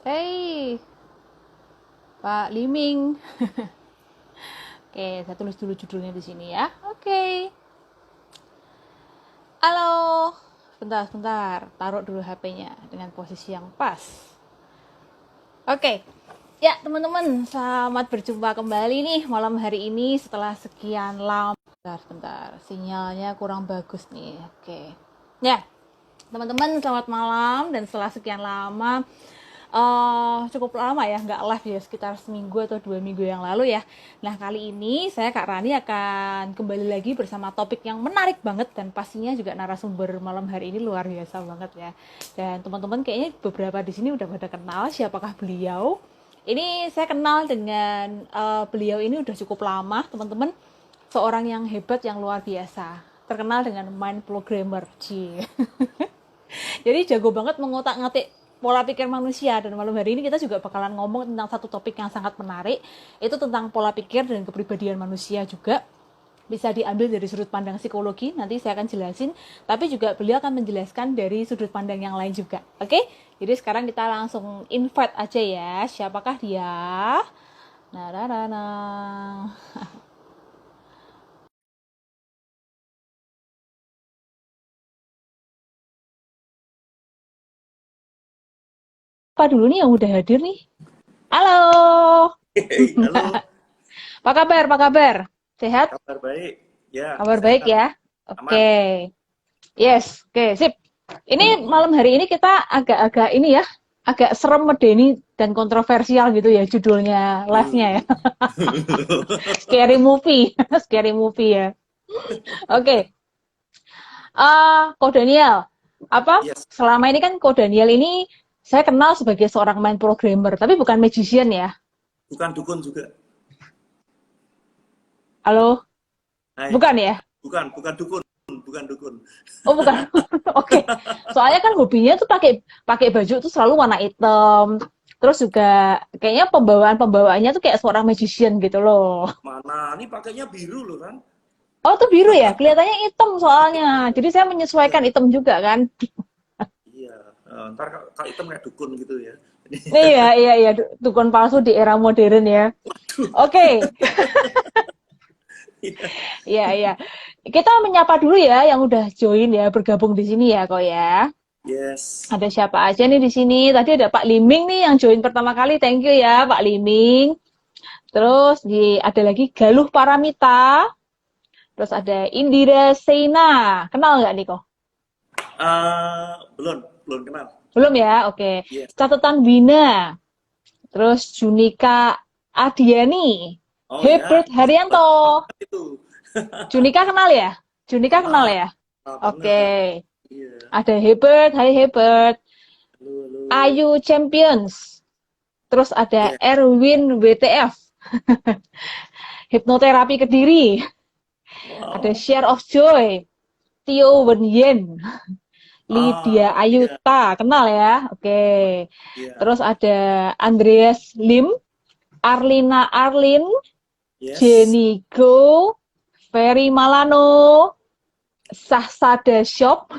Hei, Pak Liming. Oke, saya tulis dulu judulnya di sini ya. Oke. Halo. Sebentar. Taruh dulu HP-nya dengan posisi yang pas. Oke. Ya, teman-teman, selamat berjumpa kembali nih malam hari ini setelah sekian lama. Sebentar. Sinyalnya kurang bagus nih. Oke. Ya, teman-teman, selamat malam dan setelah sekian lama cukup lama ya nggak live ya, sekitar seminggu atau 2 minggu yang lalu ya. Nah, kali ini saya Kak Rani akan kembali lagi bersama topik yang menarik banget dan pastinya juga narasumber malam hari ini luar biasa banget ya. Dan teman-teman kayaknya beberapa di sini udah pada kenal siapakah beliau. Ini saya kenal dengan beliau ini udah cukup lama, teman-teman. Seorang yang hebat, yang luar biasa, terkenal dengan mind programmer. Jadi jago banget mengotak-ngatik pola pikir manusia. Dan malam hari ini kita juga bakalan ngomong tentang satu topik yang sangat menarik, itu tentang pola pikir dan kepribadian manusia juga. Bisa diambil dari sudut pandang psikologi, nanti saya akan jelasin, tapi juga beliau akan menjelaskan dari sudut pandang yang lain juga. Oke? Jadi sekarang kita langsung invite aja ya, siapakah dia? Nah, nah, nah, nah. Apa dulu nih yang udah hadir nih? Halo. Hei, halo, Apa kabar? Apa kabar? Sehat? kabar baik? Ya, Kabar baik sehat, ya? aman. Oke. Yes, oke, sip. Ini malam hari ini kita agak-agak ini ya, agak serem, medeni, dan kontroversial gitu ya judulnya live-nya ya. Uh. Scary movie, scary movie ya. Oke, Ko Daniel, apa? Yes, Selama ini kan Ko Daniel ini saya kenal sebagai seorang mind programmer, tapi bukan magician ya. bukan dukun juga. Halo, Hai, bukan ya? bukan dukun, bukan dukun. Oh bukan, oke. Soalnya kan hobinya tuh pakai pakai baju tuh selalu warna hitam. Terus juga kayaknya pembawaannya tuh kayak seorang magician gitu loh. Mana? Ini pakainya biru loh kan? Oh tuh biru ya, kelihatannya hitam soalnya. Jadi saya menyesuaikan Iya, hitam juga kan. iya. Ntar kalau hitam kayak dukun gitu ya. Iya iya iya, dukun palsu di era modern ya. Waduh. Oke, Iya. iya iya. Kita menyapa dulu ya yang udah join ya, bergabung di sini ya kok ya. Yes. Ada siapa aja nih di sini? Tadi ada Pak Liming nih yang join pertama kali. Thank you ya Pak Liming. Terus ada lagi Galuh Paramita. Terus ada Indira Seina. Kenal nggak nih kok? Belum kenal. Belum ya? Oke. Yes. Catatan Wina. Terus Junika Adiani. Oh ya, Hebert Haryanto. itu. Junika kenal ya? Junika kenal Kenal, ya? kenal Oke. banget. Iya. Ada Hebert. Hai Hebert. Halo, halo. Ayu Champions. Terus ada Iya. Erwin WTF. Hipnoterapi Kediri. Ada Wow. Share of Joy. Tio Wow. Wenyen. Lydia Iya, Ayuta, kenal ya? Oke. iya. Terus ada Andreas Lim, Arlina Arlin, Yes. Jenny Go, Ferry Malano, Sahsada Shop,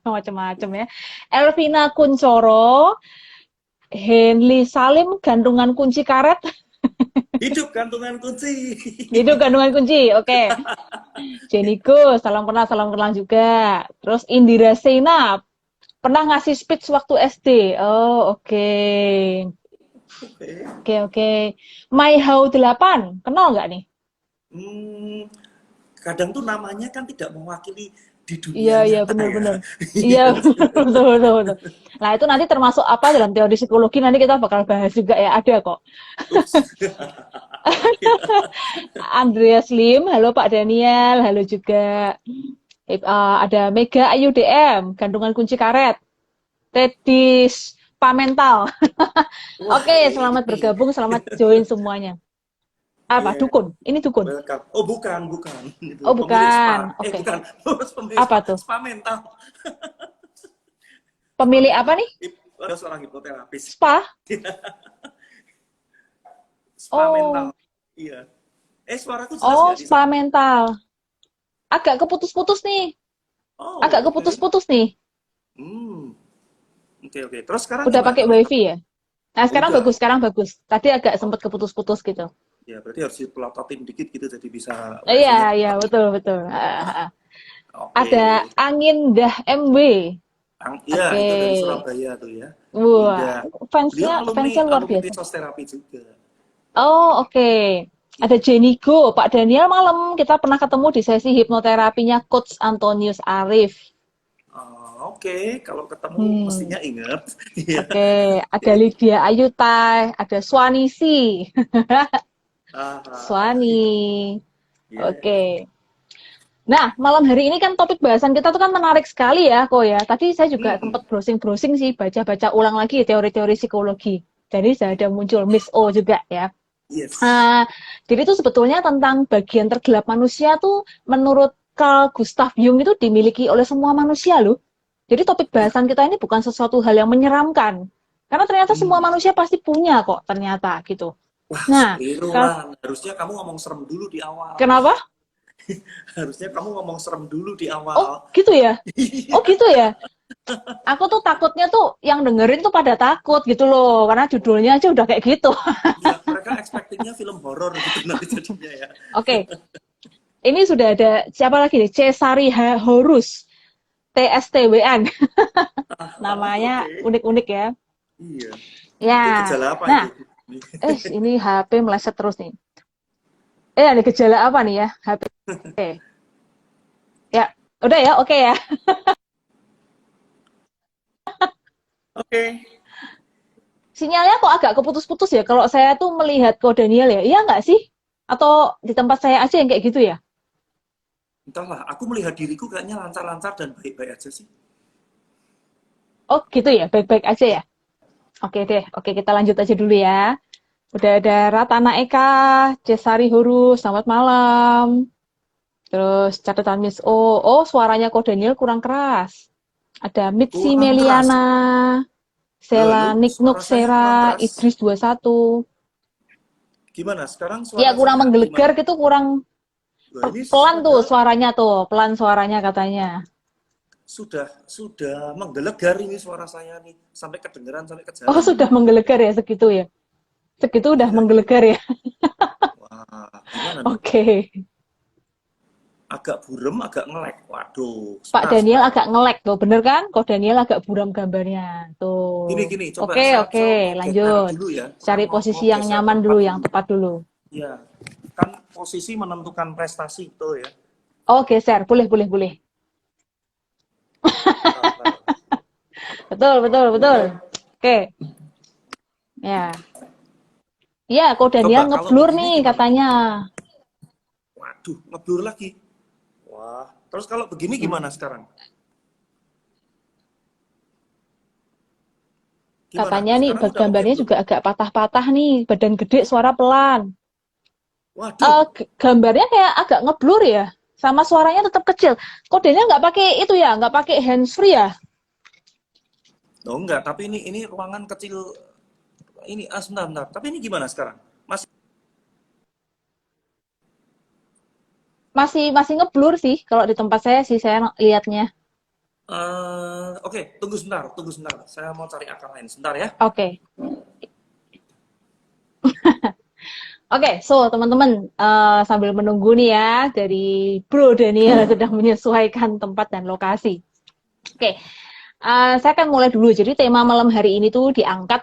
macam-macam ya. Elvina Kuncoro, Henly Salim, gantungan kunci karet. Hidup gantungan kunci. Itu gantungan kunci, oke. Jenny Go, salam kenal juga. Terus Indira Seinap, pernah ngasih speech waktu SD. Oh, oke. Oke. Oke, oke. My How 8, kenal nggak nih? Hmm, kadang tuh namanya kan tidak mewakili di Iya, dunia iya, nyata ya. benar-benar. Iya, Iya. betul, betul, betul. Nah, itu nanti termasuk apa dalam teori psikologi, nanti kita bakal bahas juga ya, ada kok. Ups. Andreas Lim, halo Pak Daniel, halo juga. Ada Mega Ayu DM, gantungan kunci karet. Tedis Pamental. Wah, Oke, selamat ini. bergabung, selamat join semuanya. Apa? Iya, Dukun? Ini dukun? welcome. Oh, bukan. Itu Oh, pemilik bukan. spa. Oke. Bukan. Pemilik Apa spa. tuh? Spa mental. Spa Pemilik apa mental. nih? Ada seorang hipnoterapis. Spa? Spa mental. Oh, Iya. Suaraku jelas oh, nggak di spa sana? mental. Agak keputus-putus nih. Agak Oh, oke. keputus-putus nih. Hmm. Oke, oke. Terus sekarang Udah gimana? pakai Kalau wifi ya? Nah, Oh sekarang udah. bagus, sekarang bagus. Tadi agak Oh, sempat keputus-putus gitu. ya berarti harus dipelototin dikit gitu jadi bisa Iya, wifi-nya iya, cepat. betul, betul. Oke. Ada angin dah MB. Ya, Oke. itu dari Surabaya tuh ya. Wah, Indah. Beliau fansnya alumni fansnya luar alumni biasa. terapi juga. Oh, oke. Ada Iya. Jenny Go, Pak Daniel malam kita pernah ketemu di sesi hipnoterapinya Coach Antonius Arif. Oke, kalau ketemu Hmm, mestinya ingat. Iya. oke. Ada Oke. Lydia Ayutai, ada Swanisi. Ah, Swani. iya. Oke. Nah, malam hari ini kan topik bahasan kita tuh kan menarik sekali ya, kok ya. Tadi saya juga Hmm, sempat browsing-browsing sih, baca-baca ulang lagi teori-teori psikologi. Jadi sudah ada muncul Miss O juga ya. yes. Nah, jadi itu sebetulnya tentang bagian tergelap manusia tuh menurut Carl Gustav Jung itu dimiliki oleh semua manusia loh. Jadi topik Ya. bahasan kita ini bukan sesuatu hal yang menyeramkan. Karena ternyata semua Hmm. manusia pasti punya kok ternyata gitu. Wah, Nah, keliru Kak, lah. Harusnya kamu ngomong serem dulu di awal. kenapa? Harusnya kamu ngomong serem dulu di Oh, awal. gitu ya? Oh, Iya. gitu ya? Aku tuh takutnya tuh yang dengerin tuh pada takut gitu loh. Karena judulnya aja udah kayak gitu. Iya, mereka expectingnya film horor gitu nanti jadinya ya. Oke, ini sudah ada siapa lagi nih? Cesari Horus. TSTWN. Namanya Oke. unik-unik ya. Iya. Itu Ya, gejala apa itu? nah, ini HP meleset terus nih. Ada gejala apa nih ya? HP. Ya, udah ya, oke ya. Oke. Sinyalnya kok agak keputus-putus ya. Kalau saya tuh melihat kode Daniel ya, iya nggak sih? Atau di tempat saya aja yang kayak gitu ya? Entahlah, aku melihat diriku kayaknya lancar-lancar dan baik-baik aja sih. Oh gitu ya, baik-baik aja ya. Oke deh, oke kita lanjut aja dulu ya. Udah ada Ratana Eka, Cesari Hurus, selamat malam. Terus catatan Miss O, oh suaranya kok Daniel kurang keras. Ada Mitzi Kurang keras. Meliana, Sela Lalu Niknuk suara saya kurang Sera, keras. Idris 21. Gimana? Sekarang Ya suara kurang saya menggelegar gimana? gitu, kurang Wah, ini pelan tuh sudah suaranya tuh, pelan suaranya katanya. sudah menggelegar ini suara saya nih sampai kedengeran sampai ke Oh jalan sudah ini. menggelegar ya segitu ya? Segitu udah Iya, iya. menggelegar ya? Wah, gimana nih? Oke. Agak burem, agak ngelek. Waduh, Pak sebentar, Daniel sebentar. agak ngelek tuh, bener kan? Kok Daniel agak buram gambarnya. Tuh. Gini, gini, coba Oke, saya oke, mau geser lanjut. dulu ya. Saya Cari mau posisi yang geser nyaman tempat dulu, yang dulu. tepat dulu. Iya, kan posisi menentukan prestasi itu ya. Oh, geser. Boleh, boleh, boleh. Bentar, bentar. Betul, betul, betul. Oke, ya. Iya, kok Coba Daniel kalau ngeblur begini nih gimana nih? katanya. Waduh, ngeblur lagi. Wah, terus kalau begini gimana sekarang? Gimana? Katanya nih, Sekarang udah oke gambarnya belum? juga agak patah-patah nih. Badan gede, suara pelan. Waduh, Gambarnya kayak agak ngeblur ya. Sama suaranya tetap kecil. Kok Daniel nggak pakai itu ya? Nggak pakai handsfree ya? oh enggak, tapi ini ruangan kecil ini sebentar, bentar. Tapi ini gimana sekarang? Masih Masih masih ngeblur sih. Kalau di tempat saya sih, saya lihatnya. oke, tunggu sebentar, tunggu sebentar. Saya mau cari akal lain sebentar ya. Oke. Oke, so teman-teman, sambil menunggu nih ya, dari Bro Daniel sedang menyesuaikan tempat dan lokasi. Oke, saya akan mulai dulu. Jadi tema malam hari ini tuh diangkat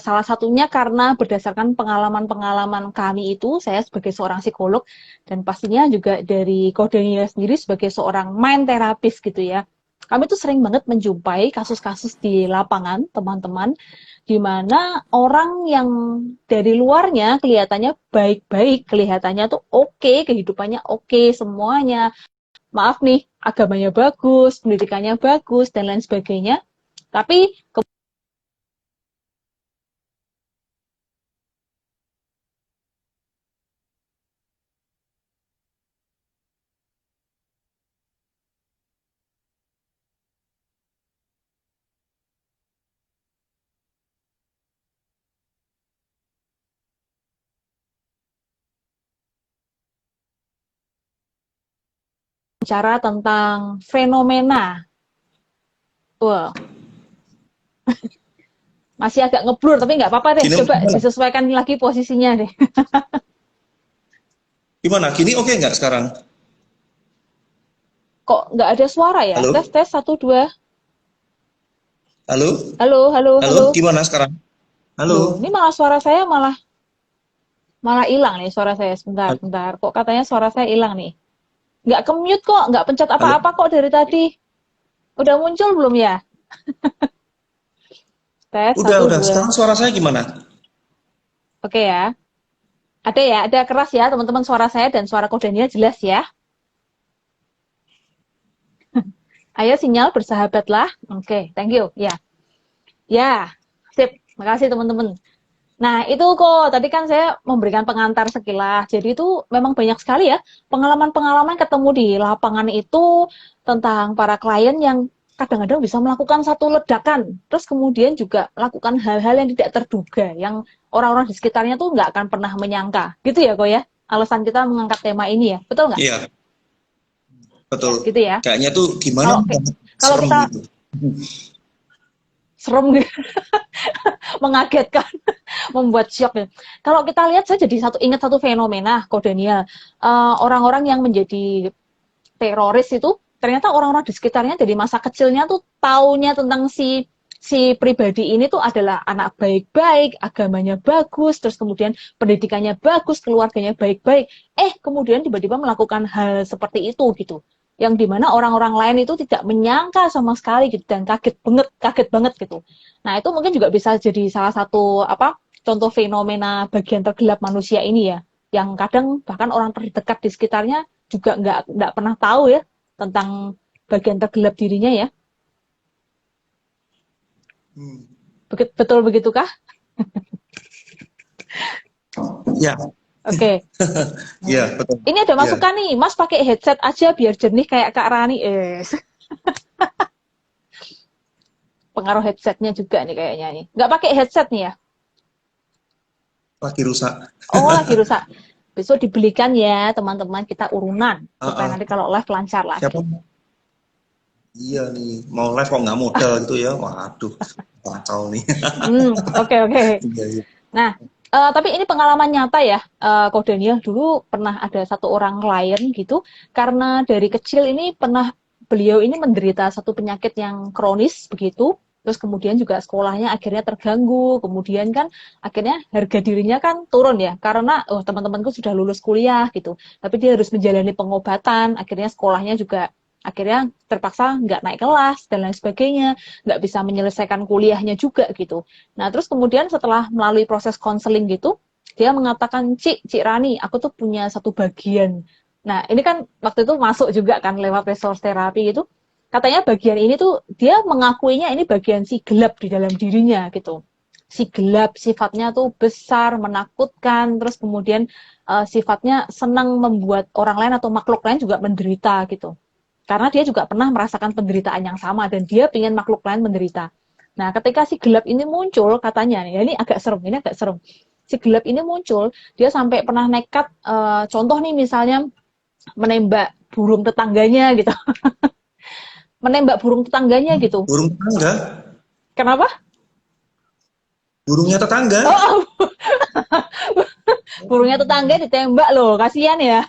salah satunya karena berdasarkan pengalaman-pengalaman kami itu, saya sebagai seorang psikolog dan pastinya juga dari Daniel sendiri sebagai seorang mind therapist gitu ya. Kami tuh sering banget menjumpai kasus-kasus di lapangan, teman-teman, di mana orang yang dari luarnya kelihatannya baik-baik, kelihatannya tuh oke, kehidupannya oke semuanya. Maaf nih, agamanya bagus, pendidikannya bagus, dan lain sebagainya. Tapi bicara tentang fenomena, wah, Masih agak ngeblur, tapi nggak apa-apa deh. Gini Coba gimana? disesuaikan lagi posisinya deh. Gimana? Gini oke nggak sekarang? Kok nggak ada suara ya? Tes, Halo? tes, satu, dua. Halo? Halo, halo, Halo? halo. Gimana sekarang? Halo? Loh, ini malah suara saya malah malah hilang nih suara saya. Sebentar, Halo? sebentar. Kok katanya suara saya hilang nih? Nggak ke-mute kok, nggak pencet Halo? apa-apa kok dari tadi. Udah muncul belum ya? Tes, satu, Udah. dua. Sekarang suara saya gimana? Oke ya. Ada ya, ada keras ya teman-teman suara saya dan suara kodenya jelas ya. Ayo sinyal bersahabatlah. Oke, thank you. Ya, ya, sip. Makasih teman-teman. Nah, itu kok tadi kan saya memberikan pengantar sekilas. Jadi itu memang banyak sekali ya pengalaman-pengalaman ketemu di lapangan itu tentang para klien yang kadang-kadang bisa melakukan satu ledakan. Terus kemudian juga melakukan hal-hal yang tidak terduga, yang orang-orang di sekitarnya tuh nggak akan pernah menyangka. Gitu ya kok ya? Alasan kita mengangkat tema ini ya. Betul nggak? Iya, Ya, betul. gitu ya. Kayaknya tuh gimana Kalau banget kalau serem kita gitu. serem gitu, mengagetkan, membuat syok ya. Kalau kita lihat saya jadi ingat satu fenomena kok Daniel. Orang-orang yang menjadi teroris itu ternyata orang-orang di sekitarnya dari masa kecilnya tuh taunya tentang si si pribadi ini tuh adalah anak baik-baik, agamanya bagus, terus kemudian pendidikannya bagus, keluarganya baik-baik. Kemudian tiba-tiba melakukan hal seperti itu gitu. Yang dimana orang-orang lain itu tidak menyangka sama sekali gitu dan kaget banget gitu. Nah itu mungkin juga bisa jadi salah satu apa contoh fenomena bagian tergelap manusia ini ya, yang kadang bahkan orang terdekat di sekitarnya juga nggak pernah tahu ya tentang bagian tergelap dirinya ya. Hmm. Betul begitukah? Ya, Oke. iya betul. Ini ada Iya. masukan nih, Mas pakai headset aja biar jernih kayak Kak Rani. Pengaruh headsetnya juga nih kayaknya nih. Nggak pakai headset nih ya? Lagi rusak. Oh, lagi rusak. Besok dibelikan ya teman-teman, kita urunan Ah, supaya ah. nanti kalau live lancar Siapa? lagi. Iya nih, mau live kok nggak modal gitu ya. Waduh, kacau nih. Oke oke. Iya, iya. Nah, tapi ini pengalaman nyata ya, Ko Daniel. Dulu pernah ada satu orang klien gitu, karena dari kecil ini beliau ini menderita satu penyakit yang kronis begitu, terus kemudian juga sekolahnya akhirnya terganggu, kemudian kan akhirnya harga dirinya kan turun ya, karena teman-temanku sudah lulus kuliah gitu, tapi dia harus menjalani pengobatan, akhirnya sekolahnya juga akhirnya terpaksa nggak naik kelas dan lain sebagainya, nggak bisa menyelesaikan kuliahnya juga gitu. Nah, terus kemudian setelah melalui proses konseling gitu, dia mengatakan, Cik Rani, aku tuh punya satu bagian. Nah, ini kan waktu itu masuk juga kan lewat resource terapi gitu. Katanya bagian ini tuh, dia mengakuinya ini bagian si gelap di dalam dirinya gitu. Si gelap sifatnya tuh besar, menakutkan, terus kemudian sifatnya senang membuat orang lain atau makhluk lain juga menderita gitu. Karena dia juga pernah merasakan penderitaan yang sama dan dia ingin makhluk lain menderita. Nah, ketika si gelap ini muncul, katanya, ya ini agak serem, ini agak serem. Si gelap ini muncul, dia sampai pernah nekat, contoh nih misalnya menembak burung tetangganya gitu, menembak burung tetangganya gitu. Burung tetangga, Kenapa? burungnya tetangga. Oh, burungnya tetangga ditembak loh, kasihan ya,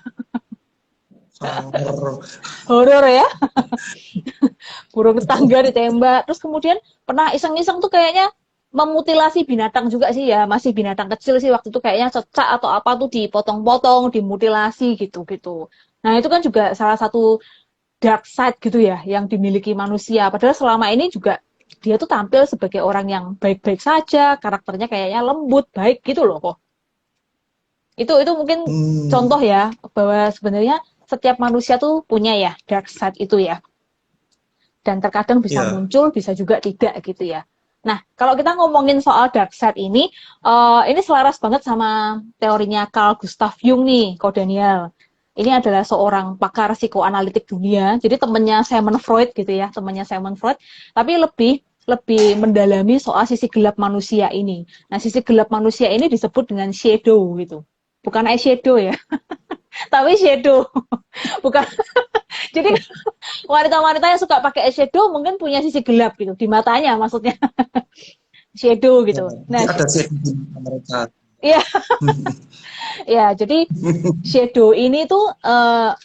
Sangar. horor ya, burung tetangga ditembak. Terus kemudian pernah iseng-iseng tuh kayaknya memutilasi binatang juga sih ya, masih binatang kecil sih waktu itu kayaknya cecak atau apa tuh dipotong-potong, dimutilasi gitu-gitu. Nah, itu kan juga salah satu dark side gitu ya yang dimiliki manusia. Padahal selama ini juga dia tuh tampil sebagai orang yang baik-baik saja, karakternya kayaknya lembut, baik gitu loh kok. Itu mungkin Hmm, contoh ya bahwa sebenarnya setiap manusia tuh punya ya dark side itu ya. Dan terkadang bisa ya. muncul, bisa juga tidak gitu ya. Nah, kalau kita ngomongin soal dark side ini selaras banget sama teorinya Carl Gustav Jung nih, Ko Daniel. Ini adalah seorang pakar psikoanalitik dunia, jadi temannya Sigmund Freud gitu ya, temannya Sigmund Freud, tapi lebih lebih mendalami soal sisi gelap manusia ini. Nah, sisi gelap manusia ini disebut dengan shadow gitu. Bukan eyeshadow ya, tapi shadow. Bukan. Jadi wanita-wanita yang suka pakai eyeshadow mungkin punya sisi gelap gitu di matanya maksudnya. shadow Ya, gitu. jadi Nah, ada sih di mereka. iya, ya, jadi shadow ini tuh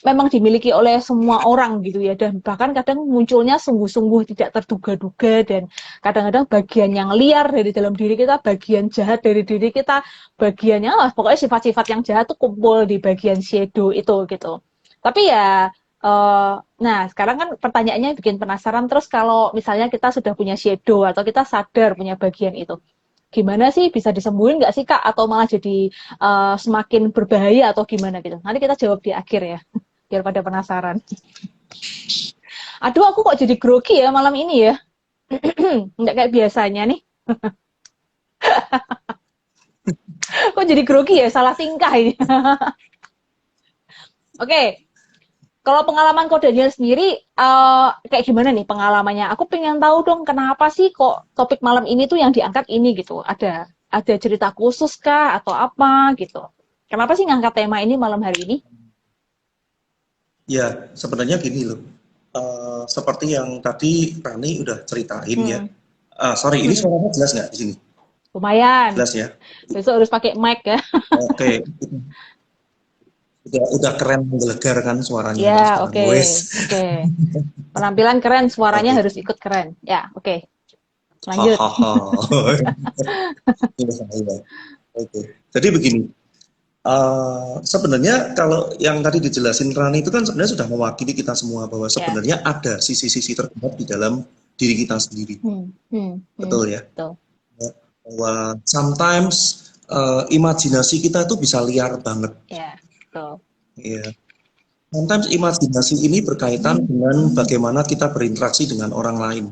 memang dimiliki oleh semua orang gitu ya, dan bahkan kadang munculnya sungguh-sungguh tidak terduga-duga, dan kadang-kadang bagian yang liar dari dalam diri kita, bagian jahat dari diri kita, bagiannya pokoknya sifat-sifat yang jahat tuh kumpul di bagian shadow itu gitu. Tapi ya, nah sekarang kan pertanyaannya bikin penasaran terus, kalau misalnya kita sudah punya shadow atau kita sadar punya bagian itu, gimana sih, bisa disembuhin nggak sih Kak? Atau malah jadi semakin berbahaya atau gimana gitu? Nanti kita jawab di akhir ya, biar pada penasaran. Aduh, aku kok jadi grogi ya malam ini ya? Nggak kayak biasanya nih. Kok jadi grogi ya? Salah tingkah ini. Oke, kalau pengalaman kok Daniel sendiri, kayak gimana nih pengalamannya? Aku pengen tahu dong, kenapa sih kok topik malam ini tuh yang diangkat ini gitu? Ada cerita khusus kah atau apa gitu? Kenapa sih ngangkat tema ini malam hari ini? Ya, sebenarnya gini loh. Seperti yang tadi Rani udah ceritain ya. Hmm. Sorry, ini Hmm. suaranya jelas nggak di sini? Lumayan. Jelas ya. Besok harus pakai mic ya. Oke, udah keren menggelegar kan suaranya Ya, kan sekarang. oke. Wes. Oke. Penampilan keren, suaranya Oke. harus ikut keren. Ya, oke. Lanjut. Hahaha. Iya, iya. Oke. Jadi begini. Sebenarnya kalau yang tadi dijelasin Rani itu kan sebenarnya sudah mewakili kita semua bahwa Ya. sebenarnya ada sisi-sisi tergelap di dalam diri kita sendiri. Hmm. Hmm. Hmm. Betul ya? Betul. Ya, bahwa sometimes imajinasi kita itu bisa liar banget. Ya, betul. Ya. Sometimes imajinasi ini berkaitan dengan bagaimana kita berinteraksi dengan orang lain.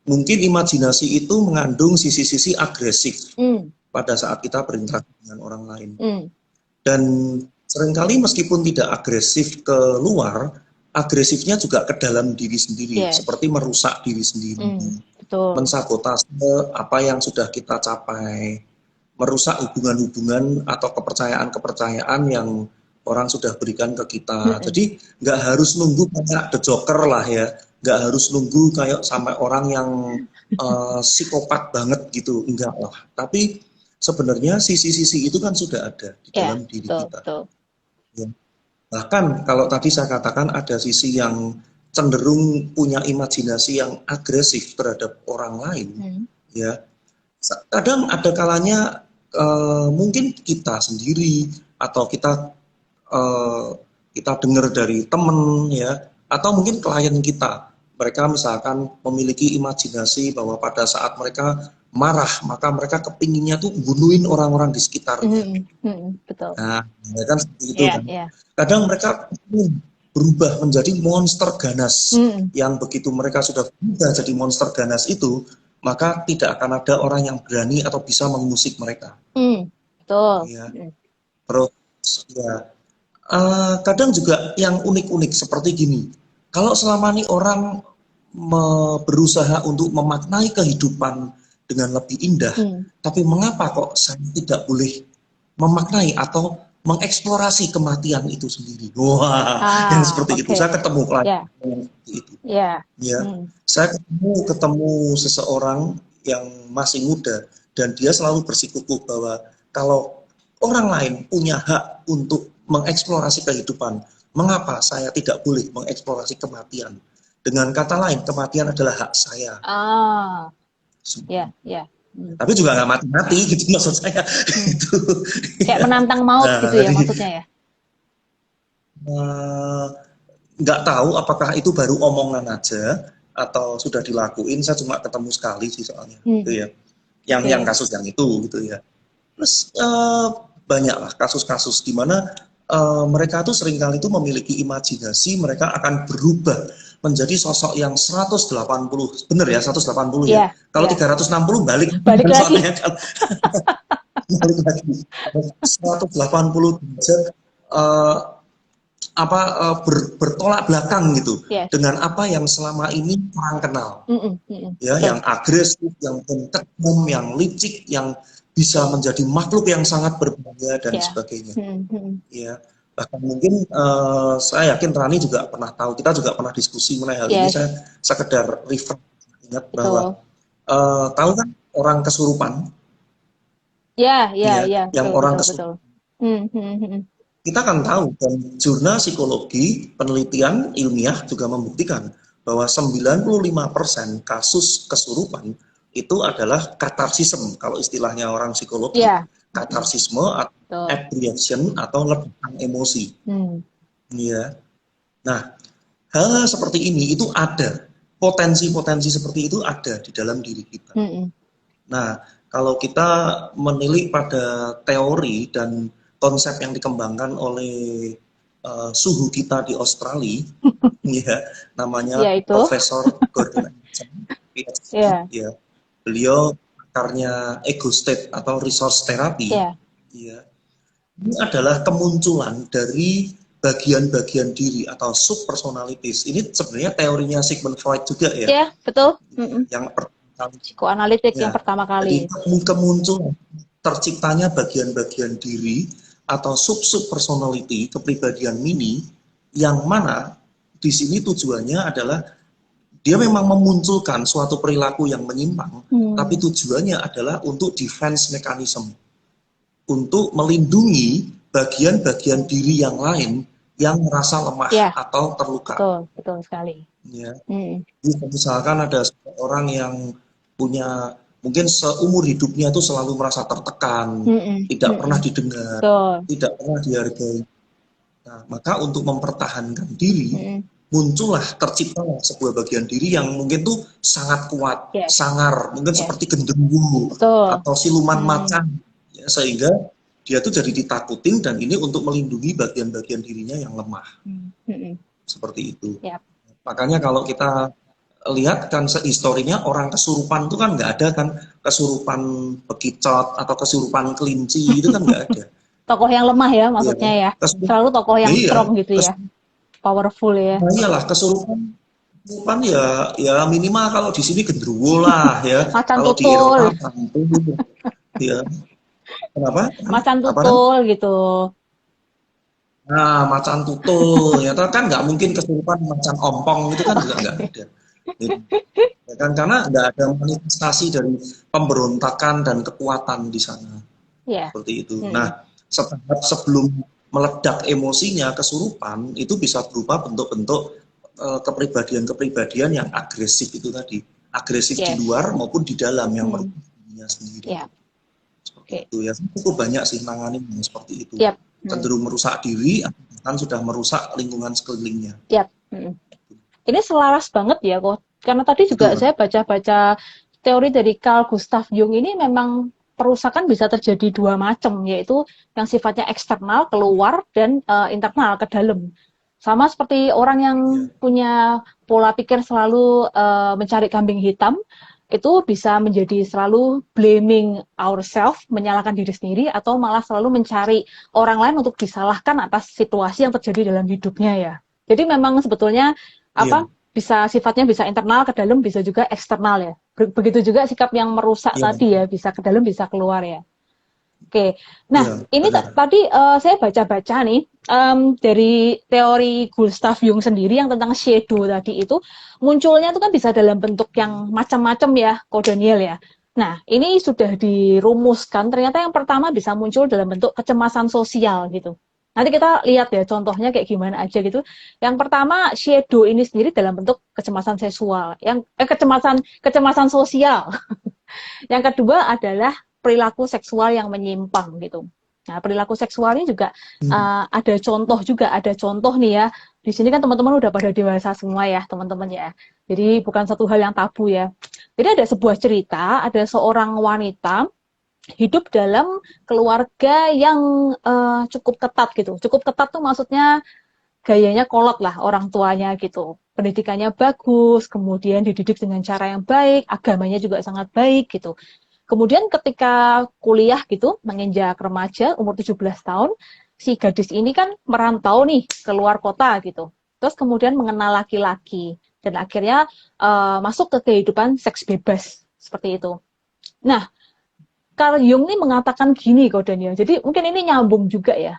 Mungkin imajinasi itu mengandung sisi-sisi agresif Hmm. pada saat kita berinteraksi dengan orang lain. Hmm. Dan seringkali meskipun tidak agresif ke luar, agresifnya juga ke dalam diri sendiri, Yes. seperti merusak diri sendiri, Betul. mensabotase apa yang sudah kita capai, merusak hubungan-hubungan atau kepercayaan-kepercayaan yang orang sudah berikan ke kita. Jadi nggak harus nunggu kayak The Joker lah ya, nggak harus nunggu kayak sampai orang yang psikopat banget gitu, enggak lah. Tapi sebenarnya sisi-sisi itu kan sudah ada di Ya, dalam diri betul, kita. betul. Ya. Bahkan kalau tadi saya katakan ada sisi yang cenderung punya imajinasi yang agresif terhadap orang lain, ya. Kadang ada kalanya mungkin kita sendiri atau kita dengar dari teman ya, atau mungkin klien kita. Mereka misalkan memiliki imajinasi bahwa pada saat mereka marah, maka mereka kepinginnya tuh bunuhin orang-orang di sekitarnya. Betul. Nah, ya kan seperti itu Ya, kan. ya. Kadang mereka berubah menjadi monster ganas, yang begitu mereka sudah berubah jadi monster ganas itu, maka tidak akan ada orang yang berani atau bisa mengusik mereka. Betul. Ya. Terus ya, kadang juga yang unik-unik seperti gini. Kalau selama ini orang berusaha untuk memaknai kehidupan dengan lebih indah, tapi mengapa kok saya tidak boleh memaknai atau mengeksplorasi kematian itu sendiri? Wah, yang seperti itu. Saya ketemu klien yang seperti itu. Ya, saya ketemu seseorang yang masih muda dan dia selalu bersikukuh bahwa kalau orang lain punya hak untuk mengeksplorasi kehidupan, mengapa saya tidak boleh mengeksplorasi kematian? Dengan kata lain, kematian adalah hak saya. Ya, ya. Tapi juga nggak mati-mati gitu maksud saya. Gitu. Kayak menantang maut gitu ya maksudnya ya? Nggak tahu apakah itu baru omongan aja atau sudah dilakuin. Saya cuma ketemu sekali sih soalnya, gitu ya. Yang kasus yang itu gitu ya. Terus banyaklah kasus-kasus di mana mereka tuh seringkali itu memiliki imajinasi mereka akan berubah menjadi sosok yang 180, bener ya 180 ya. Kalau 360 balik lagi. Kan. Balik lagi. 180 derajat bertolak belakang gitu dengan apa yang selama ini orang kenal. Ya, yang agresif, yang kejam, yang licik, yang bisa menjadi makhluk yang sangat berbahaya dan sebagainya. Ya, bahkan mungkin saya yakin Rani juga pernah tahu, kita juga pernah diskusi mengenai hal ini. Saya sekedar refer ingat bahwa tahu kan orang kesurupan, Ya, ya, ya, ya, yang betul, orang betul, betul. kesurupan. Hmm. Kita kan tahu dan jurnal psikologi, penelitian ilmiah juga membuktikan bahwa 95% kasus kesurupan itu adalah katarsisme, kalau istilahnya orang psikologi, Ya, katarsisme atau betul. reaction atau ledakan emosi. Hmm. Ya. Nah, hal seperti ini itu ada, potensi-potensi seperti itu ada di dalam diri kita. Hmm. Nah, kalau kita menilik pada teori dan konsep yang dikembangkan oleh suhu kita di Australia, ya, namanya Ya itu. Profesor Gordon Anderson, PhD, Ya, ya, beliau pakarnya ego state atau resource therapy, ya, ya, ini adalah kemunculan dari bagian-bagian diri atau subpersonalities. Ini sebenarnya teorinya Sigmund Freud juga ya, ya, betul. Hmm. yang pertama. Psikoanalitik yang Ya, pertama jadi kali. kemunculan terciptanya bagian-bagian diri atau sub-sub personality, kepribadian mini, yang mana di sini tujuannya adalah dia memang memunculkan suatu perilaku yang menyimpang, tapi Hmm. tujuannya adalah untuk defense mechanism, untuk melindungi bagian-bagian diri yang lain yang merasa lemah Ya, atau terluka. betul, betul sekali. Ya. Hmm. Jadi misalkan ada orang yang punya mungkin seumur hidupnya itu selalu merasa tertekan, Hmm. tidak pernah Hmm. didengar, Betul. tidak pernah dihargai. Nah, maka untuk mempertahankan diri, Hmm. muncullah terciptalah sebuah bagian diri yang mungkin tuh sangat kuat, Yes, sangar, mungkin yes, seperti genderuwo betul. atau siluman Hmm. macan, ya, sehingga dia tuh jadi ditakutin dan ini untuk melindungi bagian-bagian dirinya yang lemah, Hmm. seperti itu. Ya, Makanya kalau kita lihat kan historinya orang kesurupan itu kan nggak ada kan, kesurupan bekicot atau kesurupan kelinci itu kan nggak ada. tokoh yang lemah ya Iya maksudnya kan? ya. Kesurupan, Selalu tokoh yang iya, strong gitu ya, powerful ya. nah iyalah kesurupan, kesurupan ya, ya minimal kalau di sini genderuwo lah ya, Macan kalau di tutul, Eropa hantu, ya. Kenapa? macan Apa namanya? tutul gitu. Nah, macan tutul, ya kan nggak mungkin kesurupan macan ompong itu kan juga nggak ada. Gitu. Ya kan, karena nggak ada manifestasi dari pemberontakan dan kekuatan di sana, Ya. seperti itu. Nah, Hmm. sebelum meledak emosinya, kesurupan itu bisa berupa bentuk-bentuk kepribadian-kepribadian yang agresif itu tadi, agresif di Yes. luar maupun di dalam yang Hmm. merugikan dirinya sendiri, Ya. seperti Oke. itu ya. Cukup banyak sih nangani yang seperti itu, Yap. cenderung merusak diri, kan sudah merusak lingkungan sekelilingnya. Yap. Ini selaras banget ya kok. Karena tadi Itu juga kan. saya baca-baca teori dari Carl Gustav Jung ini memang perusakan bisa terjadi dua macam, yaitu yang sifatnya eksternal keluar dan internal ke dalam. Sama seperti orang yang Ya. punya pola pikir selalu mencari kambing hitam, itu bisa menjadi selalu blaming ourselves, menyalahkan diri sendiri, atau malah selalu mencari orang lain untuk disalahkan atas situasi yang terjadi dalam hidupnya ya. Jadi memang sebetulnya Iya. apa bisa sifatnya bisa internal ke dalam, bisa juga eksternal ya. Begitu juga sikap yang merusak Iya. tadi ya, bisa ke dalam bisa keluar ya. Oke, nah Iya, ini benar. tadi saya baca-baca nih dari teori Gustav Jung sendiri yang tentang shadow tadi itu munculnya itu kan bisa dalam bentuk yang macam-macam ya, Ko Daniel ya. Nah ini sudah dirumuskan ternyata yang pertama bisa muncul dalam bentuk kecemasan sosial gitu. Nanti kita lihat ya contohnya kayak gimana aja gitu. Yang pertama shadow ini sendiri dalam bentuk kecemasan seksual, yang kecemasan sosial. Yang kedua adalah perilaku seksual yang menyimpang gitu. Nah, perilaku seksual ini juga Hmm. ada contoh juga, ada contoh nih ya. Di sini kan teman-teman udah pada dewasa semua ya, teman-teman ya. Jadi bukan satu hal yang tabu ya. Jadi ada sebuah cerita, ada seorang wanita hidup dalam keluarga yang cukup ketat gitu. Cukup ketat tuh maksudnya gayanya kolot lah orang tuanya gitu. Pendidikannya bagus, kemudian dididik dengan cara yang baik, agamanya juga sangat baik gitu. Kemudian ketika kuliah gitu, menginjak remaja, umur 17 tahun, si gadis ini kan merantau nih keluar kota gitu. Terus kemudian mengenal laki-laki dan akhirnya masuk ke kehidupan seks bebas seperti itu. Nah, Carl Jung nih mengatakan gini kok Daniel. Jadi mungkin ini nyambung juga ya.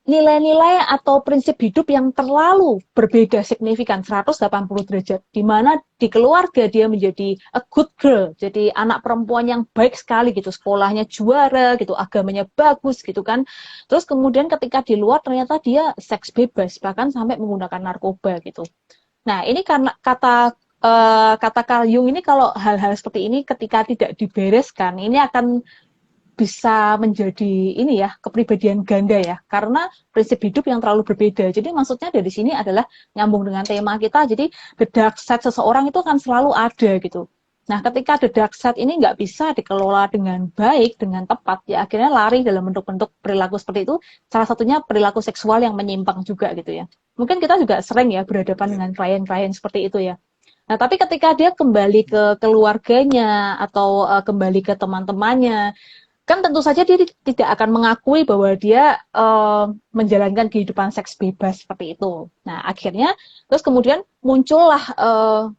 nilai-nilai atau prinsip hidup yang terlalu berbeda signifikan 180 derajat, di mana di keluarga dia menjadi a good girl, jadi anak perempuan yang baik sekali gitu, sekolahnya juara gitu, agamanya bagus gitu kan. Terus kemudian ketika di luar ternyata dia seks bebas, bahkan sampai menggunakan narkoba gitu. Nah, ini karena kata Carl Jung ini, kalau hal-hal seperti ini ketika tidak dibereskan, ini akan bisa menjadi ini ya, kepribadian ganda ya, karena prinsip hidup yang terlalu berbeda. Jadi maksudnya dari sini adalah nyambung dengan tema kita, jadi the dark side seseorang itu kan selalu ada gitu. Nah, ketika the dark side ini nggak bisa dikelola dengan baik, dengan tepat, ya akhirnya lari dalam bentuk-bentuk perilaku seperti itu, salah satunya perilaku seksual yang menyimpang juga gitu ya. Mungkin kita juga sering ya berhadapan Ya. dengan klien-klien seperti itu ya. Nah, tapi ketika dia kembali ke keluarganya atau kembali ke teman-temannya, kan tentu saja dia tidak akan mengakui bahwa dia menjalankan kehidupan seks bebas seperti itu. Nah, akhirnya terus kemudian muncullah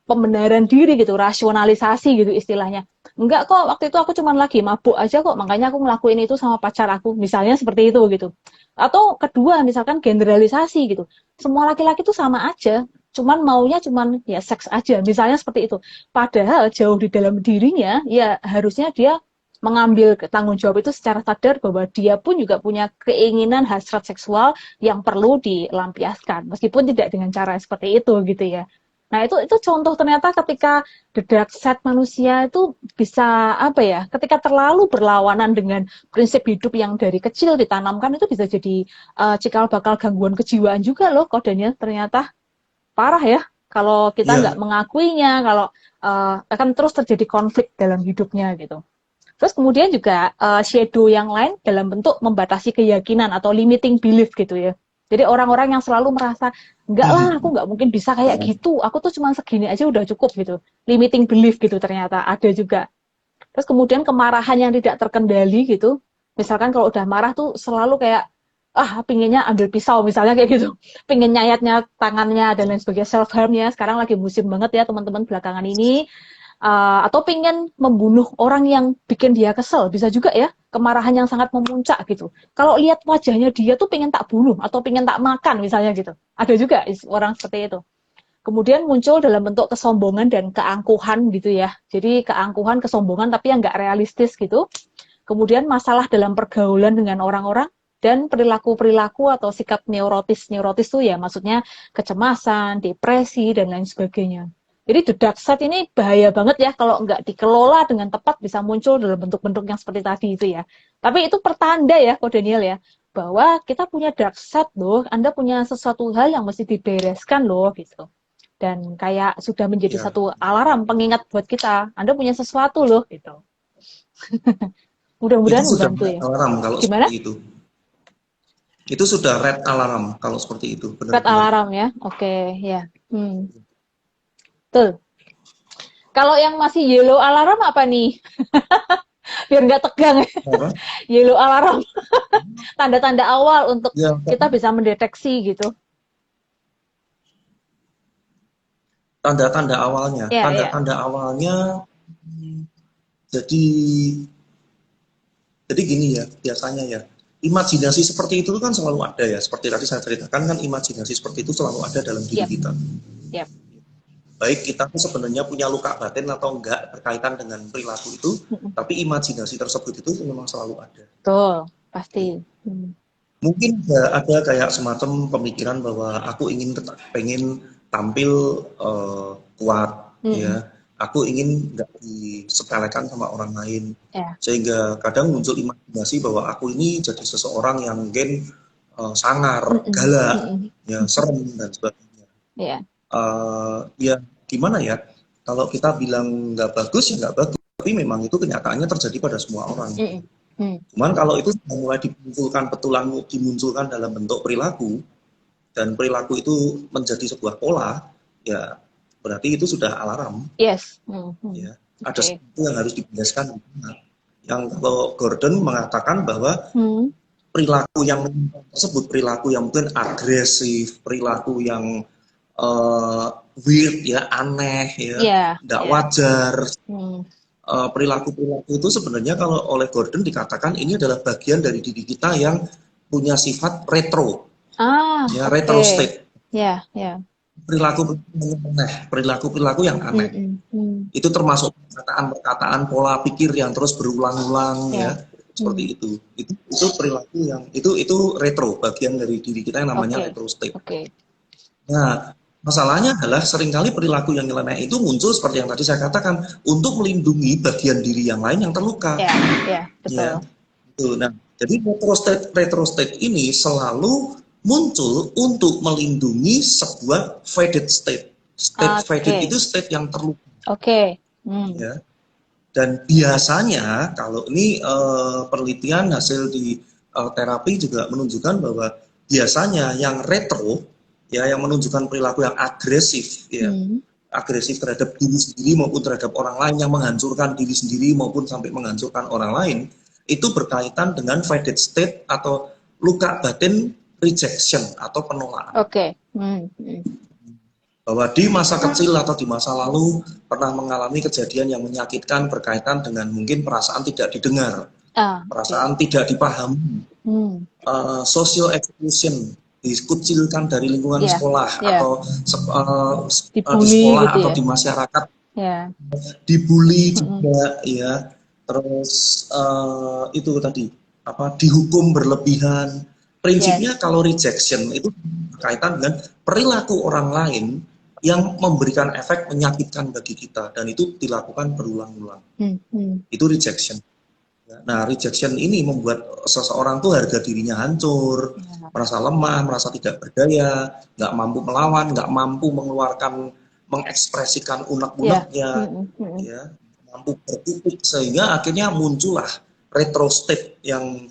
pembenaran diri gitu, rasionalisasi gitu istilahnya. Enggak kok, waktu itu aku cuma lagi mabuk aja kok, makanya aku ngelakuin itu sama pacar aku, misalnya seperti itu gitu. Atau kedua, misalkan generalisasi gitu. Semua laki-laki itu sama aja, cuman maunya cuman ya seks aja, misalnya seperti itu. Padahal jauh di dalam dirinya, ya harusnya dia mengambil tanggung jawab itu secara sadar bahwa dia pun juga punya keinginan hasrat seksual yang perlu dilampiaskan, meskipun tidak dengan cara seperti itu gitu ya. Nah, itu contoh ternyata ketika the dark side manusia itu bisa apa ya, ketika terlalu berlawanan dengan prinsip hidup yang dari kecil ditanamkan, itu bisa jadi cikal bakal gangguan kejiwaan juga loh kodenya, ternyata parah ya kalau kita nggak Ya, mengakuinya, kalau akan terus terjadi konflik dalam hidupnya gitu. Terus kemudian juga shadow yang lain dalam bentuk membatasi keyakinan atau limiting belief gitu ya. Jadi orang-orang yang selalu merasa, enggak lah, aku nggak mungkin bisa kayak gitu, aku tuh cuma segini aja udah cukup gitu. Limiting belief gitu ternyata ada juga. Terus kemudian kemarahan yang tidak terkendali gitu. Misalkan kalau udah marah tuh selalu kayak, pinginnya ambil pisau misalnya kayak gitu. Pingin nyayatnya tangannya dan lain sebagainya, self harmnya. Sekarang lagi musim banget ya teman-teman belakangan ini. Atau pengen membunuh orang yang bikin dia kesel, bisa juga ya, kemarahan yang sangat memuncak gitu. Kalau lihat wajahnya dia tuh pengen tak bunuh atau pengen tak makan misalnya gitu. Ada juga orang seperti itu. Kemudian muncul dalam bentuk kesombongan dan keangkuhan gitu ya. Jadi keangkuhan, kesombongan tapi yang nggak realistis gitu. Kemudian masalah dalam pergaulan dengan orang-orang dan perilaku-perilaku atau sikap neurotis. Neurotis tuh ya maksudnya kecemasan, depresi, dan lain sebagainya. Jadi the dark side ini bahaya banget ya kalau nggak dikelola dengan tepat, bisa muncul dalam bentuk-bentuk yang seperti tadi itu ya. Tapi itu pertanda ya, Ko Daniel ya, bahwa kita punya dark side loh, Anda punya sesuatu hal yang mesti dibereskan loh gitu. Dan kayak sudah menjadi ya. satu alarm pengingat buat kita, Anda punya sesuatu loh gitu. Itu Mudah-mudahan sudah membantu red ya. alarm kalau Gimana? seperti itu. Itu sudah red alarm kalau seperti itu, Red benar-benar. alarm ya. Oke, ya. Betul. Kalau yang masih yellow alarm apa nih? Biar nggak tegang. Apa? Yellow alarm. Tanda-tanda awal untuk Ya, kita bisa mendeteksi gitu. tanda-tanda awalnya. Ya, ya. Tanda-tanda awalnya, jadi jadi gini ya, biasanya ya. Imajinasi seperti itu kan selalu ada ya. Seperti tadi saya ceritakan kan, imajinasi seperti itu selalu ada dalam diri Yap, kita. yap. Baik kita tuh sebenarnya punya luka batin atau enggak berkaitan dengan perilaku itu, tapi imajinasi tersebut itu memang selalu ada. Betul, pasti. Mungkin ada kayak semacam pemikiran bahwa aku pengen tampil kuat, ya. Aku ingin nggak disepelekan sama orang lain, Ya. sehingga kadang muncul imajinasi bahwa aku ini jadi seseorang yang mungkin sangar, galak, ya serem dan sebagainya. Ya. Ya gimana ya? Kalau kita bilang nggak bagus ya nggak bagus, tapi memang itu kenyataannya terjadi pada semua orang. Cuman kalau itu sudah mulai dimunculkan dalam bentuk perilaku, dan perilaku itu menjadi sebuah pola, ya berarti itu sudah alarm. Yes. Ya, ada Oke. sesuatu yang harus dibereskan. Yang kalau Gordon mengatakan bahwa perilaku yang tersebut, perilaku yang mungkin agresif, perilaku yang weird ya, aneh ya, Ya. tidak wajar. Hmm. Perilaku-perilaku itu sebenarnya kalau oleh Gordon dikatakan ini adalah bagian dari diri kita yang punya sifat retro, ya Oke. retro state, Ya, ya. perilaku yang aneh. Itu termasuk perkataan-perkataan pola pikir yang terus berulang-ulang Ya. ya, seperti itu. Itu perilaku yang itu retro, bagian dari diri kita yang namanya Oke. retro state. Oke. Nah, masalahnya adalah seringkali perilaku yang nyeleneh itu muncul seperti yang tadi saya katakan untuk melindungi bagian diri yang lain yang terluka. Ya, ya, Ya, betul. itu. Nah, jadi retro state ini selalu muncul untuk melindungi sebuah faded state. State faded Oke. itu state yang terluka. Oke. Ya. Dan biasanya kalau ini penelitian hasil di terapi juga menunjukkan bahwa biasanya yang retro ya yang menunjukkan perilaku yang agresif ya agresif terhadap diri sendiri maupun terhadap orang lain, yang menghancurkan diri sendiri maupun sampai menghancurkan orang lain, itu berkaitan dengan faded state atau luka batin rejection atau penolakan. Oke. Bahwa di masa kecil atau di masa lalu pernah mengalami kejadian yang menyakitkan berkaitan dengan mungkin perasaan tidak didengar, perasaan tidak dipahami, social exclusion, dikucilkan dari lingkungan sekolah atau di sekolah gitu atau ya? di masyarakat, dibully juga ya, terus itu tadi dihukum berlebihan. Prinsipnya kalau rejection itu berkaitan dengan perilaku orang lain yang memberikan efek menyakitkan bagi kita dan itu dilakukan berulang-ulang. Itu rejection. Nah, rejection ini membuat seseorang tuh harga dirinya hancur, merasa lemah, merasa tidak berdaya, nggak mampu melawan, nggak mampu mengekspresikan unek-uneknya, ya, mampu berkutik, sehingga akhirnya muncullah retro state yang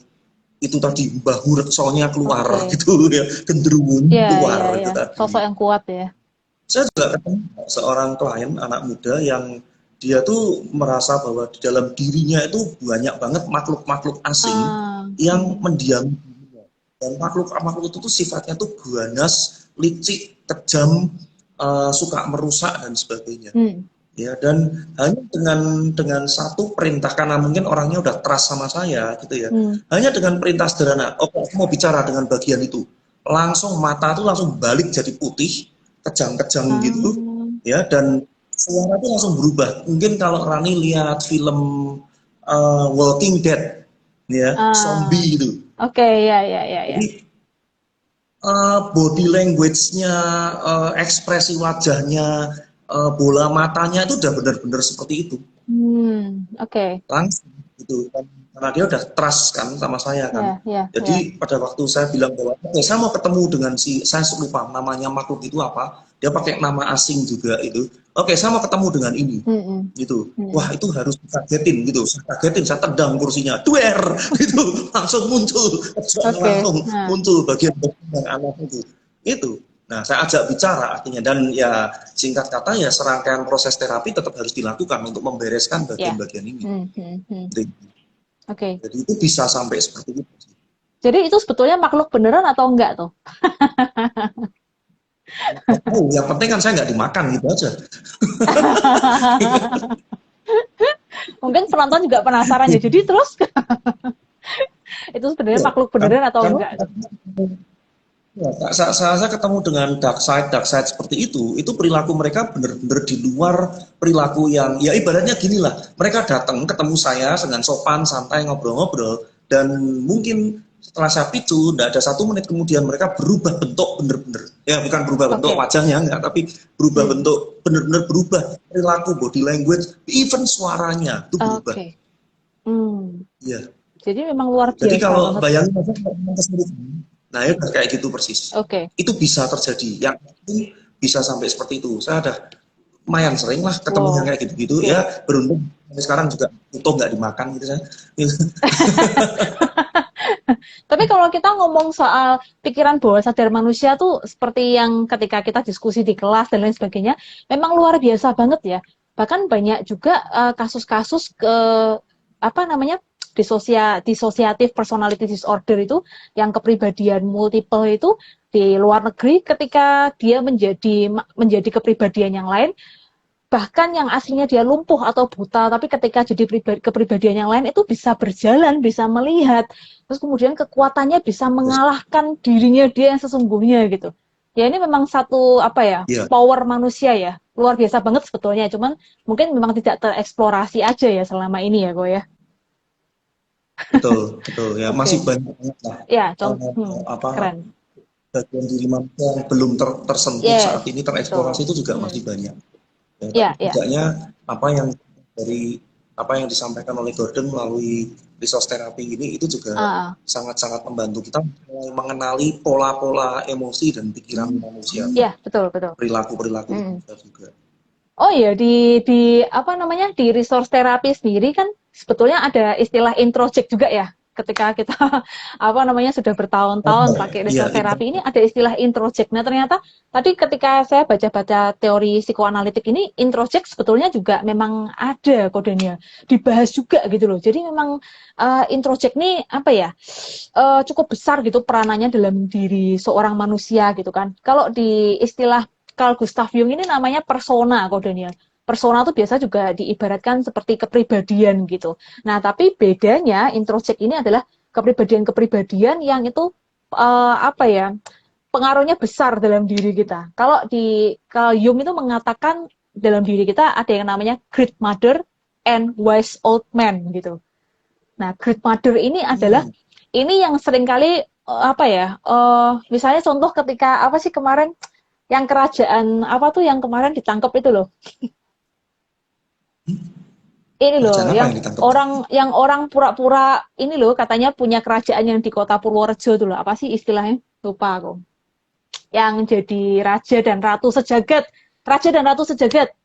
itu tadi bahu reksonya keluar gitu ya, cenderung keluar gitu tadi. Sosok yang kuat ya. Saya juga ketemu seorang klien anak muda yang dia tuh merasa bahwa di dalam dirinya itu banyak banget makhluk-makhluk asing yang mendiami dirinya. Dan makhluk-makhluk itu tuh sifatnya tuh ganas, licik, kejam, suka merusak dan sebagainya. Ya, dan hanya dengan satu perintah, karena mungkin orangnya udah trust sama saya gitu ya. Hanya dengan perintah sederhana, oke, aku mau bicara dengan bagian itu. Langsung mata tuh langsung balik jadi putih, kejang-kejang gitu ya, dan suara itu langsung berubah. Mungkin kalau Rani lihat film Walking Dead ya, zombie itu. Ya. Jadi body language-nya, ekspresi wajahnya, bola matanya itu udah benar-benar seperti itu. Langsung gitu. Karena dia udah trust kan sama saya kan. Jadi pada waktu saya bilang bahwa saya mau ketemu dengan saya lupa namanya makhluk itu apa, dia pakai nama asing juga itu. Oke, saya mau ketemu dengan ini, gitu. Wah, itu harus dikagetin gitu. Saya kagetin, saya tendang kursinya, duer, gitu. Langsung muncul, langsung muncul bagian-bagian yang aneh itu. Itu. Nah, saya ajak bicara artinya, dan ya singkat kata ya serangkaian proses terapi tetap harus dilakukan untuk membereskan bagian-bagian ini. Jadi itu bisa sampai seperti itu. Jadi itu sebetulnya makhluk beneran atau enggak tuh? Yang penting kan saya nggak dimakan gitu aja. Mungkin penonton juga penasaran ya. Jadi terus itu sebenarnya makhluk beneran atau enggak? Ya, saya ketemu dengan dark side seperti itu perilaku mereka benar-benar di luar perilaku yang, ya ibaratnya gini lah, mereka datang ketemu saya dengan sopan, santai, ngobrol-ngobrol, dan mungkin setelah saya picu, tidak ada 1 menit kemudian mereka berubah bentuk benar-benar, ya bukan berubah bentuk wajahnya enggak, tapi berubah bentuk, benar-benar berubah perilaku, body language, even suaranya itu berubah. Ya. Jadi memang luar biasa. Jadi kalau bayangin aja nah ya kayak gitu persis. Itu bisa terjadi. Yang bisa sampai seperti itu. Saya ada lumayan sering lah ketemu yang kayak gitu-gitu. Ya beruntung sekarang juga utuh nggak dimakan gitu saya. Tapi kalau kita ngomong soal pikiran bawah sadar manusia tuh seperti yang ketika kita diskusi di kelas dan lain sebagainya, memang luar biasa banget ya. Bahkan banyak juga kasus-kasus dissociative personality disorder itu, yang kepribadian multiple itu di luar negeri, ketika dia menjadi kepribadian yang lain, bahkan yang aslinya dia lumpuh atau buta, tapi ketika jadi kepribadian yang lain itu bisa berjalan, bisa melihat, terus kemudian kekuatannya bisa mengalahkan dirinya dia yang sesungguhnya gitu. Ya ini memang satu apa ya, Iya, power manusia ya, luar biasa banget sebetulnya. Cuman mungkin memang tidak tereksplorasi aja ya selama ini ya, Go ya. betul, betul. Ya, Oke, masih banyak banget lah ya, apa keren. bagian diri manusia yang belum tersentuh saat Yes, ini tereksplorasi betul. itu juga Hmm. masih banyak. Ya, tapi Ya, ya. setidaknya apa yang dari apa yang disampaikan oleh Gordon melalui resource therapy ini itu juga Ah, ah. sangat-sangat membantu kita mulai mengenali pola-pola emosi dan pikiran manusia, Ya, betul, betul. perilaku-perilaku Hmm. manusia juga. Oh iya, di apa namanya, di resource terapi sendiri kan sebetulnya ada istilah introject juga ya. Ketika kita apa namanya sudah bertahun-tahun pakai Iya, resource itu. terapi ini ada istilah introject. Nah, ternyata tadi ketika saya baca-baca teori psikoanalitik ini introject sebetulnya juga memang ada kodenya. Dibahas juga gitu loh. Jadi memang introject ini apa ya? Cukup besar gitu peranannya dalam diri seorang manusia gitu kan. Kalau di istilah Carl Gustav Jung ini namanya persona kodenya. Persona itu biasa juga diibaratkan seperti kepribadian gitu. Nah, tapi bedanya introject ini adalah kepribadian-kepribadian yang itu apa ya? Pengaruhnya besar dalam diri kita. Kalau Jung itu mengatakan dalam diri kita ada yang namanya great mother and wise old man gitu. Nah, great mother ini adalah Hmm. ini yang seringkali apa ya? Misalnya contoh ketika apa sih kemarin yang kerajaan apa tuh yang kemarin ditangkap itu loh. Ini loh, Kerjaan apa yang yang ditangkap? orang pura-pura ini loh katanya punya kerajaan yang di kota Purworejo tuh loh. Apa sih istilahnya? Lupa aku. Yang jadi raja dan ratu sejagat. Raja dan ratu sejagat.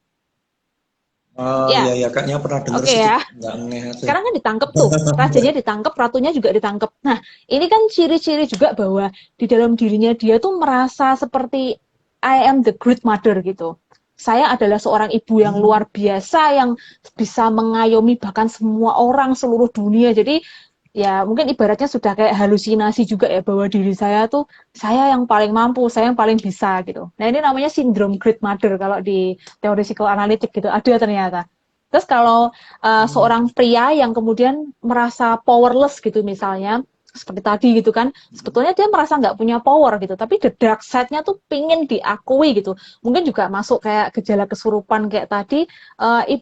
Ya, Ya, ya, kayaknya pernah dengar oke sih, ya. nggak ngeh aja. Sekarang kan ditangkap tuh, rajanya ditangkap, ratunya juga ditangkap. Nah, ini kan ciri-ciri juga bahwa di dalam dirinya dia tuh merasa seperti I am the great mother gitu. Saya adalah seorang ibu yang Hmm. luar biasa yang bisa mengayomi bahkan semua orang seluruh dunia. Jadi ya mungkin ibaratnya sudah kayak halusinasi juga ya bahwa diri saya tuh saya yang paling mampu, saya yang paling bisa gitu. Nah ini namanya sindrom great mother kalau di teori psikoanalitik gitu ada ternyata. Terus kalau seorang pria yang kemudian merasa powerless gitu misalnya seperti tadi gitu kan sebetulnya dia merasa nggak punya power gitu tapi the dark side-nya tuh pingin diakui gitu mungkin juga masuk kayak gejala kesurupan kayak tadi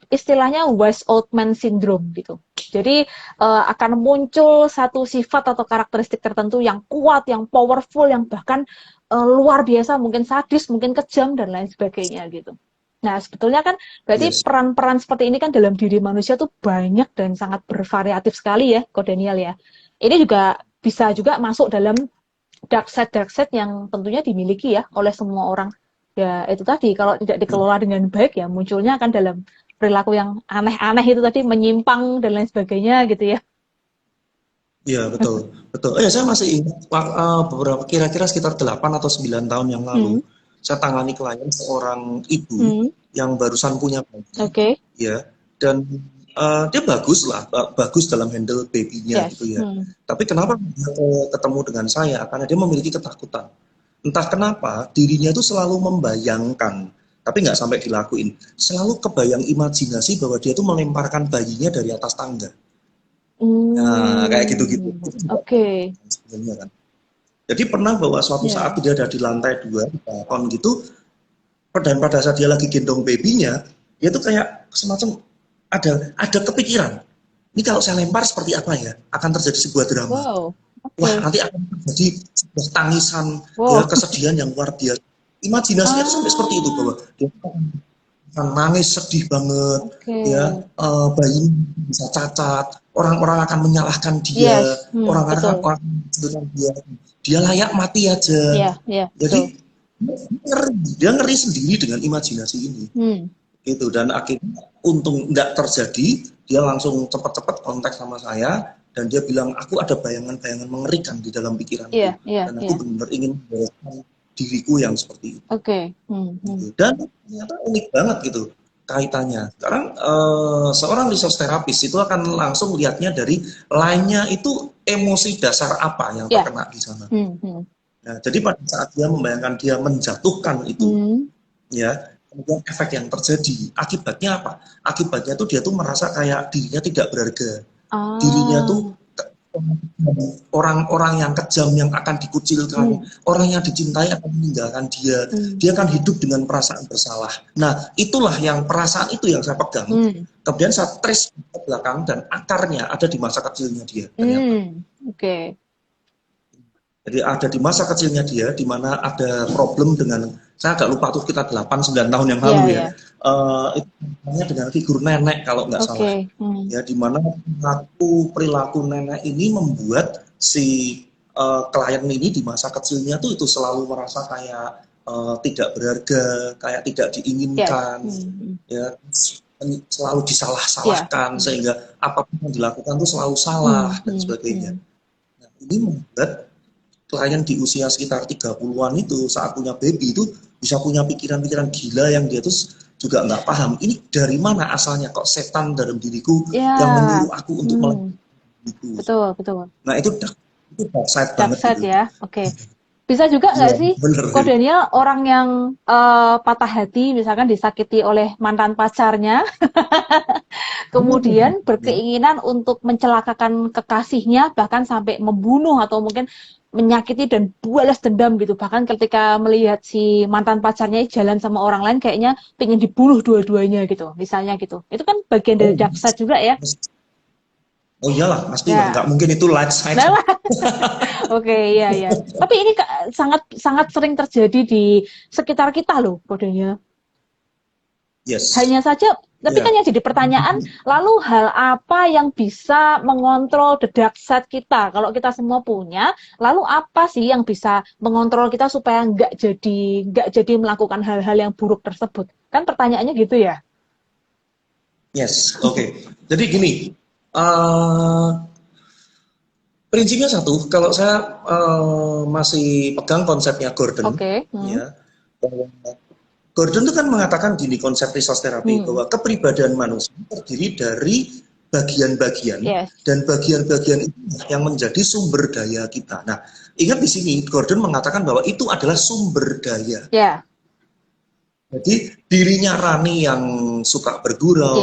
istilahnya wise old man syndrome gitu jadi akan muncul satu sifat atau karakteristik tertentu yang kuat yang powerful yang bahkan luar biasa mungkin sadis mungkin kejam dan lain sebagainya gitu. Nah, sebetulnya kan berarti Yes. peran-peran seperti ini kan dalam diri manusia tuh banyak dan sangat bervariatif sekali ya, Ko Daniel ya. Ini juga bisa juga masuk dalam dark side yang tentunya dimiliki ya oleh semua orang. Ya, itu tadi kalau tidak dikelola dengan baik ya munculnya akan dalam perilaku yang aneh-aneh itu tadi menyimpang dan lain sebagainya gitu ya. Iya, betul, betul. Oh ya, saya masih ingat beberapa kira-kira sekitar 8 atau 9 tahun yang lalu, Hmm. saya tangani klien seorang ibu Hmm. yang barusan punya bayi, Oke. Okay. ya, dan dia bagus lah, bagus dalam handle babynya gitu Yes. ya. Hmm. Tapi kenapa dia ketemu dengan saya? Karena dia memiliki ketakutan. Entah kenapa dirinya itu selalu membayangkan, tapi nggak sampai dilakuin. Selalu kebayang imajinasi bahwa dia itu melemparkan bayinya dari atas tangga. Nah, kayak gitu-gitu. Hmm. Itu juga Oke. Okay. sebenarnya kan. Jadi pernah bahwa suatu Ya. saat dia ada di lantai 2 di balkon gitu, dan pada saat dia lagi gendong babynya, dia tuh kayak semacam ada kepikiran. Ini kalau saya lempar seperti apa ya? Akan terjadi sebuah drama. Wow. Oke. Wah, Okay. nanti akan terjadi sebuah tangisan, ya Wow. kesedihan yang luar biasa. Imajinasinya itu sampai seperti itu Ah. bahwa dia akan nangis sedih banget, Oke. ya Okay. bayi bisa cacat, orang-orang akan menyalahkan dia, Yes. Hmm. orang-orang Betul. orang dia layak mati aja. Iya. Iya. Jadi Betul. dia ngeri sendiri dengan imajinasi ini, Hmm. gitu. Dan akhirnya untung nggak terjadi, dia langsung cepat-cepat kontak sama saya dan dia bilang aku ada bayangan-bayangan mengerikan di dalam Iya. pikiranku Iya. dan aku Iya. benar-benar ingin membereskan diriku yang seperti itu. Oke. Okay. Hmm. Hmm. Gitu. Dan ternyata unik banget gitu kaitannya. Sekarang seorang resource terapis itu akan langsung lihatnya dari lainnya itu emosi dasar apa yang Ya. terkena di sana. Hmm. Hmm. Nah, jadi pada saat dia membayangkan dia menjatuhkan itu, Hmm. ya kemudian efek yang terjadi, akibatnya apa? Akibatnya tuh dia tuh merasa kayak dirinya tidak berharga, dirinya tuh Ah, orang-orang yang kejam yang akan dikucilkan, hmm, orang yang dicintai akan meninggalkan dia, hmm, dia akan hidup dengan perasaan bersalah. Nah, itulah yang perasaan itu yang saya pegang. hmm, Kemudian saya trace ke belakang dan akarnya ada di masa kecilnya dia. Ternyata. oke. Jadi ada di masa kecilnya dia, di mana ada problem dengan, saya agak lupa tuh kita 8-9 tahun yang Iya, lalu ya, ya. itu namanya dengan figur nenek kalau nggak salah. Oke. Hmm. Ya, di mana perilaku nenek ini membuat si klien ini di masa kecilnya tuh itu selalu merasa kayak tidak berharga, kayak tidak Yes. diinginkan, Hmm. ya selalu Ya. disalah-salahkan Hmm. sehingga apapun yang dilakukan tuh selalu salah Hmm. dan Hmm. sebagainya. Hmm. Nah, ini membuat klien di usia sekitar 30-an itu saat punya baby itu bisa punya pikiran-pikiran gila yang dia tuh juga nggak paham. Ini dari mana asalnya kok setan dalam diriku yang Ya. menyuruh aku untuk melakukan Hmm. itu. Betul, betul. Nah itu dark side Dark banget side gitu. ya. Oke. Bisa juga Iya nggak sih bener Ko gitu. Daniel orang yang patah hati misalkan disakiti oleh mantan pacarnya kemudian Ya. berkeinginan untuk mencelakakan kekasihnya bahkan sampai membunuh atau mungkin menyakiti dan balas dendam gitu bahkan ketika melihat si mantan pacarnya jalan sama orang lain kayaknya pengen dibunuh dua-duanya gitu misalnya gitu itu kan bagian dari Oh, dark side juga ya oh iyalah pasti lah, ya nggak mungkin itu light side. nah lah oke iya iya tapi ini sangat sangat sering terjadi di sekitar kita loh kodenya. Yes. Hanya saja, tapi kan Ya. yang jadi pertanyaan, lalu hal apa yang bisa mengontrol the dark side kita? Kalau kita semua punya, lalu apa sih yang bisa mengontrol kita supaya nggak jadi melakukan hal-hal yang buruk tersebut? Kan pertanyaannya gitu ya? Yes. Oke. Jadi gini. eh Prinsipnya satu, kalau saya masih pegang konsepnya Gordon, Oke. ya, bahwa Gordon itu kan mengatakan gini konsep resource therapy Hmm. bahwa kepribadian manusia terdiri dari bagian-bagian Yes. dan bagian-bagian itu yang menjadi sumber daya kita. Nah, ingat di sini Gordon mengatakan bahwa itu adalah sumber daya. Ya. Jadi dirinya Rani yang suka Ya. bergurau,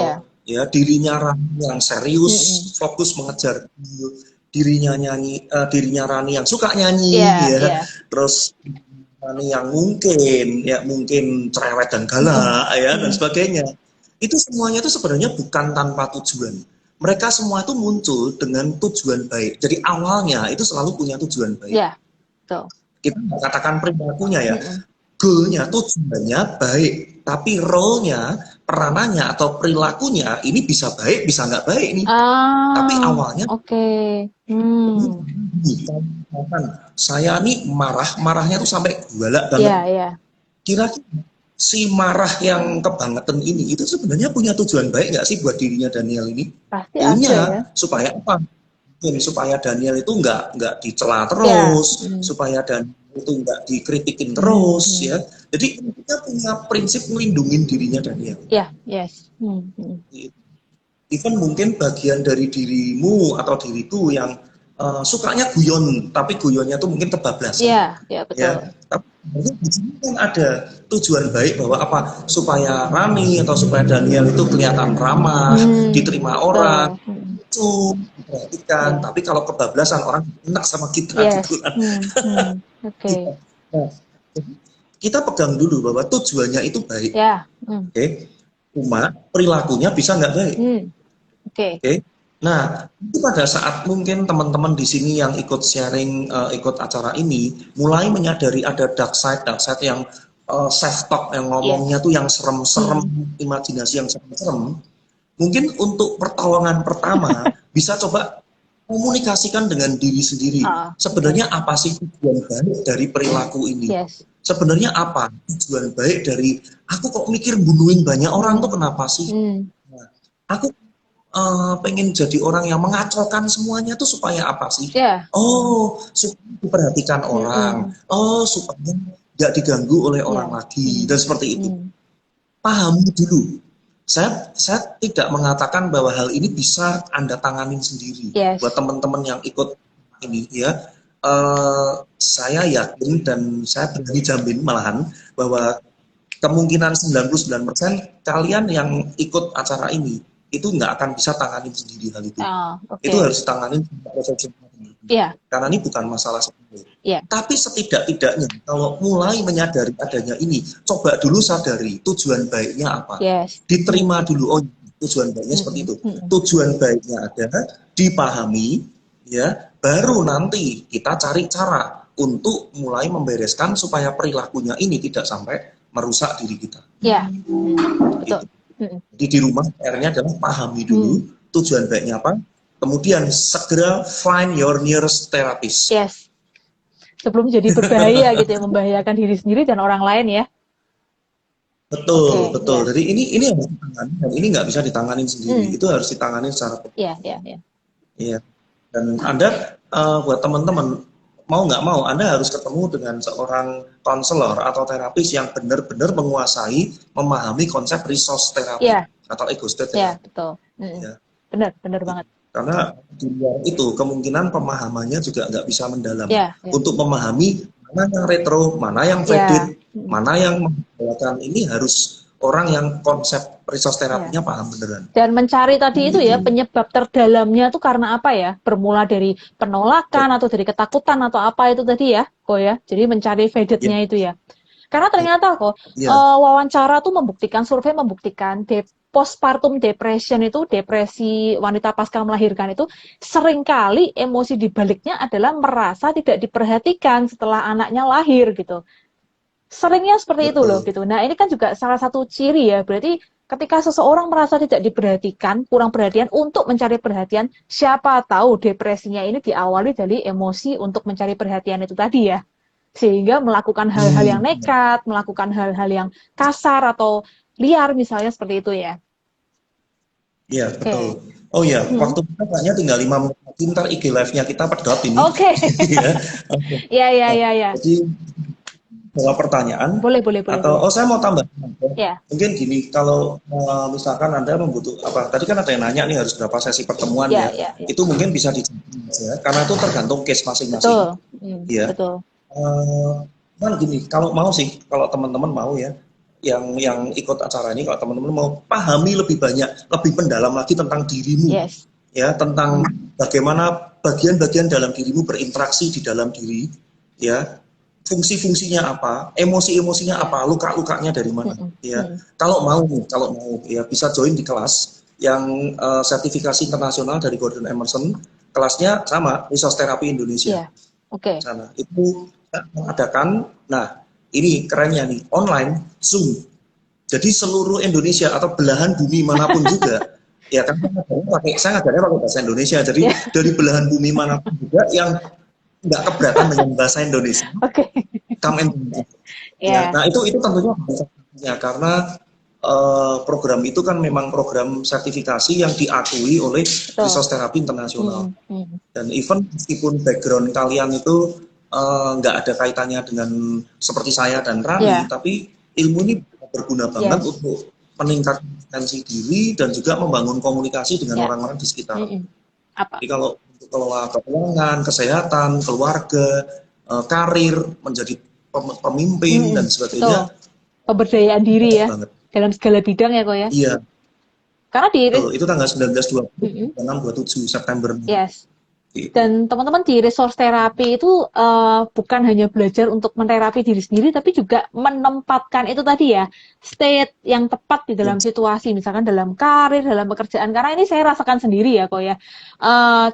ya dirinya Rani yang Mm-mm. serius, fokus mengejar goal, dirinya Rani yang suka nyanyi, Ya. ya, Ya. terus Rani yang mungkin cerewet dan Mm-mm. galak, ya dan Mm. sebagainya. Itu semuanya itu sebenarnya bukan tanpa tujuan. Mereka semua itu muncul dengan tujuan baik. Jadi awalnya itu selalu punya tujuan baik. Ya. Tuh. Kita nggak katakan perilakunya ya, Mm-mm. goalnya, tujuannya baik, tapi role-nya, peranannya atau perilakunya ini bisa baik, bisa nggak baik nih. Tapi Ah, awalnya oke. Hmm. saya nih marahnya tuh sampai galak banget. Ya, ya. Kira-kira si marah yang kebangetan ini itu sebenarnya punya tujuan baik nggak sih buat dirinya Daniel ini? Pasti ada ya. Punya, supaya apa? Supaya Daniel itu nggak dicela Ya. terus, Mm. supaya Daniel itu nggak dikritikin Hmm. terus, Hmm. ya. Jadi kita punya prinsip melindungi dirinya Daniel. Ya, yes. Hmm. Hmm. Even mungkin bagian dari dirimu atau diriku yang sukanya guyon, tapi guyonnya tuh mungkin kebablasan, Ya, ya ya. betul. Tapi di sini kan ada tujuan baik bahwa apa? Supaya Rani atau supaya Daniel itu kelihatan ramah, diterima orang, Betul. Hmm. lucu, diperhatikan. Ya. Tapi kalau kebablasan orang enak sama kita gitu Yes. kan. Hmm. Hmm. Oke. Nah, kita pegang dulu bahwa tujuannya itu baik, Ya. Hmm. oke? Cuma perilakunya bisa nggak baik, Hmm. Oke. oke? Nah, itu pada saat mungkin teman-teman di sini yang ikut sharing, ikut acara ini, mulai menyadari ada dark side yang self talk yang ngomongnya Yes. tuh yang serem-serem, Hmm. imajinasi yang serem-serem. Mungkin untuk pertolongan pertama bisa coba komunikasikan dengan diri sendiri. Ah, oke. Sebenarnya apa sih tujuan baik dari perilaku ini? Yes. Sebenarnya apa tujuan baik dari aku kok mikir bunuhin banyak orang tuh Hmm. kenapa sih? Hmm. Nah, aku pengen jadi orang yang mengacaukan semuanya tuh supaya apa sih? Ya. Oh, supaya diperhatikan orang. Hmm. Oh, supaya nggak diganggu oleh orang Ya. lagi Hmm. dan seperti itu. Hmm. Pahami dulu. Saya tidak mengatakan bahwa hal ini bisa Anda tanganin sendiri. Buat Yes. teman-teman yang ikut ini ya, saya yakin dan saya berani jamin malahan bahwa kemungkinan 99% kalian yang ikut acara ini itu nggak akan bisa tanganin sendiri hal itu. Itu Oke. harus ditanganin profesional. Iya, Karena ini bukan masalah sepele. iya. Tapi setidak-tidaknya kalau mulai menyadari adanya ini, coba dulu sadari tujuan baiknya apa. Yes. Diterima dulu, oh tujuan baiknya seperti itu. Tujuan baiknya ada, dipahami, ya, baru nanti kita cari cara untuk mulai membereskan supaya perilakunya ini tidak sampai merusak diri kita. Iya. Betul. Gitu. Jadi di rumah PR-nya adalah pahami dulu tujuan baiknya apa, kemudian segera find your nearest therapist. Yes. Sebelum jadi berbahaya gitu ya, membahayakan diri sendiri dan orang lain ya. Betul, betul. Yes. Jadi ini harus ditangani, dan ini nggak bisa ditanganin sendiri. Itu harus ditangani secara Iya. Iya. Dan Anda buat teman-teman mau nggak mau Anda harus ketemu dengan seorang konselor atau terapis yang benar-benar menguasai, memahami konsep resource terapi atau ego state terapi. Iya, betul. Ya. Benar banget. Karena di luar itu kemungkinan pemahamannya juga nggak bisa mendalam untuk memahami mana yang retro, mana yang faded, mana yang menggunakan ini harus orang yang konsep resource terapinya paham beneran. Dan mencari tadi itu ya penyebab terdalamnya itu karena apa ya? Bermula dari penolakan atau dari ketakutan atau apa itu tadi ya, kok ya. Jadi mencari fadednya itu ya. Karena ternyata kok wawancara tuh membuktikan, survei membuktikan postpartum depression itu, depresi wanita pasca melahirkan itu seringkali emosi dibaliknya adalah merasa tidak diperhatikan setelah anaknya lahir gitu. Seringnya seperti itu loh gitu. Nah ini kan juga salah satu ciri ya, berarti ketika seseorang merasa tidak diperhatikan, kurang perhatian untuk mencari perhatian, siapa tahu depresinya ini diawali dari emosi untuk mencari perhatian itu tadi ya. Sehingga melakukan hal-hal yang nekat, melakukan hal-hal yang kasar atau liar misalnya seperti itu ya. Iya, betul. Oh iya, waktu kita kayaknya tinggal 5 menit lagi, ntar IG live-nya kita pedot ini. Oke. Iya. Jadi, bawa pertanyaan. Boleh. Atau, saya mau tambah. Ya. Mungkin gini, kalau misalkan Anda tadi kan ada yang nanya nih harus berapa sesi pertemuan ya. Itu mungkin bisa dijawab ya, karena itu tergantung case masing-masing. Betul. Kan gini, kalau teman-teman mau ya, yang ikut acara ini, kalau teman-teman mau pahami lebih banyak, lebih mendalam lagi tentang dirimu, ya, tentang bagaimana bagian-bagian dalam dirimu berinteraksi di dalam diri, ya, fungsi-fungsinya apa, emosi-emosinya apa, luka-lukanya dari mana, ya. Kalau mau, ya bisa join di kelas yang sertifikasi internasional dari Gordon Emerson, kelasnya sama, Resource Therapy Indonesia. Sana itu mengadakan, nah ini kerennya nih, online, Zoom. Jadi seluruh Indonesia atau belahan bumi manapun juga, ya kan saya ngajarnya pakai bahasa Indonesia, jadi dari belahan bumi manapun juga yang nggak keberatan dengan bahasa Indonesia, come and nah itu tentunya bisa, karena program itu kan memang program sertifikasi yang diakui oleh Resource Therapy Internasional. Dan even meskipun background kalian itu nggak ada kaitannya dengan seperti saya dan Rani, tapi ilmu ini berguna banget untuk meningkatkan potensi diri dan juga membangun komunikasi dengan orang-orang di sekitar. Jadi kalau untuk kelola keuangan, kesehatan, keluarga, karir, menjadi pemimpin dan sebagainya, pemberdayaan diri ya banget. Dalam segala bidang ya kok ya. Iya. Karena itu tanggal 19, 26, 27 September. Dan teman-teman di resource terapi itu bukan hanya belajar untuk menterapi diri sendiri, tapi juga menempatkan itu tadi ya, state yang tepat di dalam situasi, misalkan dalam karir, dalam pekerjaan. Karena ini saya rasakan sendiri ya kok ya.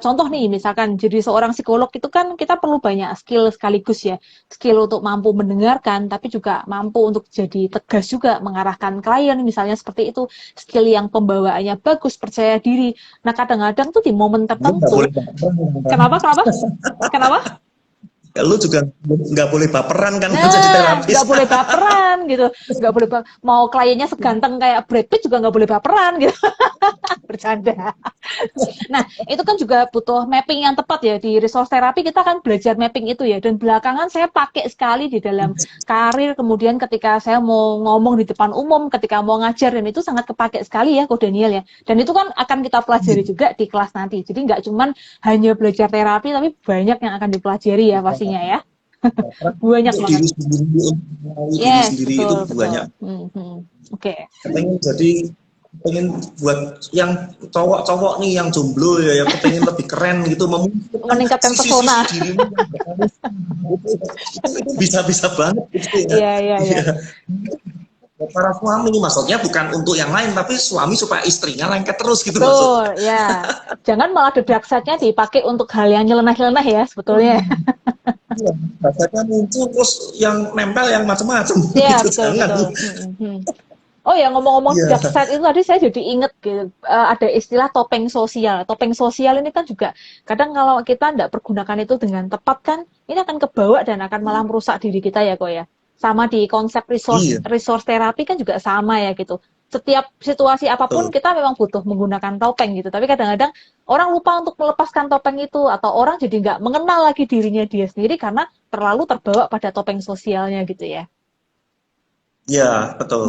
Contoh nih, misalkan jadi seorang psikolog itu kan kita perlu banyak skill sekaligus ya. Skill untuk mampu mendengarkan, tapi juga mampu untuk jadi tegas juga mengarahkan klien, misalnya seperti itu. Skill yang pembawaannya bagus, percaya diri. Nah kadang-kadang tuh di momen tertentu, Kenapa? Ya, lu juga nggak boleh baperan kan jadi terapis. Nggak boleh baperan gitu, nggak boleh mau kliennya seganteng kayak Brad Pitt juga nggak boleh baperan gitu. Bercanda. Nah itu kan juga butuh mapping yang tepat ya. Di resource terapi kita kan belajar mapping itu ya, dan belakangan saya pakai sekali di dalam karir, kemudian ketika saya mau ngomong di depan umum, ketika mau ngajar, dan itu sangat kepake sekali ya Ko Daniel ya. Dan itu kan akan kita pelajari juga di kelas nanti. Jadi nggak cuman hanya belajar terapi, tapi banyak yang akan dipelajari ya pastinya ya. Banyak Untuk banget. diri sendiri, untuk mengenali diri Yes, sendiri itu betul, betul. banyak. Oke. Kepengen buat yang cowok-cowok nih yang jomblo ya, yang kepengen lebih keren gitu, memunculkan Meningkatkan sisi-sisi pesona. dirimu yang itu bisa-bisa banget gitu ya. Iya, iya, iya. Iya. Para suami ini maksudnya bukan untuk yang lain, tapi suami supaya istrinya lengket terus gitu maksudnya. Betul, ya. Jangan malah the dark side-nya dipakai untuk hal yang nyeleneh-nyeleneh ya, sebetulnya. Iya, rasanya muncul terus yang nempel yang macam-macam Iya, gitu, betul, jangan. betul. Oh ya, ngomong-ngomong Iya. dark side itu tadi saya jadi inget gitu, ada istilah topeng sosial. Topeng sosial ini kan juga kadang kalau kita tidak pergunakan itu dengan tepat kan, ini akan kebawa dan akan malah merusak diri kita ya kok ya. Sama di konsep resource Iya, resource terapi kan juga sama ya gitu. Setiap situasi apapun betul. kita memang butuh menggunakan topeng gitu. Tapi kadang-kadang orang lupa untuk melepaskan topeng itu atau orang jadi nggak mengenal lagi dirinya dia sendiri karena terlalu terbawa pada topeng sosialnya gitu ya. Iya, betul.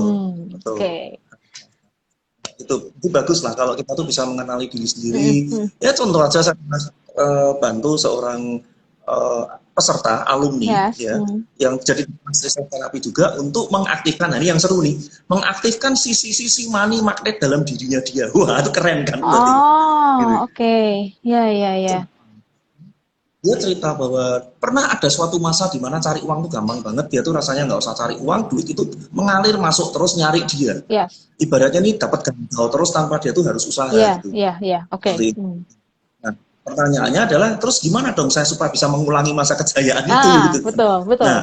Betul. Oke. Itu bagus lah kalau kita tuh bisa mengenali diri sendiri. Hmm, hmm. Ya contoh aja saya bantu seorang peserta alumni Yes. ya yang jadi mahasiswa terapi juga untuk mengaktifkan, nah ini yang seru nih, mengaktifkan sisi-sisi money magnet dalam dirinya dia. Wah, itu keren kan berarti. Gitu. Oh, oke. Ya, ya, ya. Dia cerita bahwa pernah ada suatu masa di mana cari uang tuh gampang banget, dia tuh rasanya nggak usah cari uang, duit itu mengalir masuk terus nyari dia. Yes. Ibaratnya nih dapat gagal terus tanpa dia tuh harus usaha Ya, gitu. ya, ya. Oke. Seperti Nah, pertanyaannya adalah terus gimana dong saya supaya bisa mengulangi masa kejayaan itu Ah, gitu kan. betul, betul. Nah,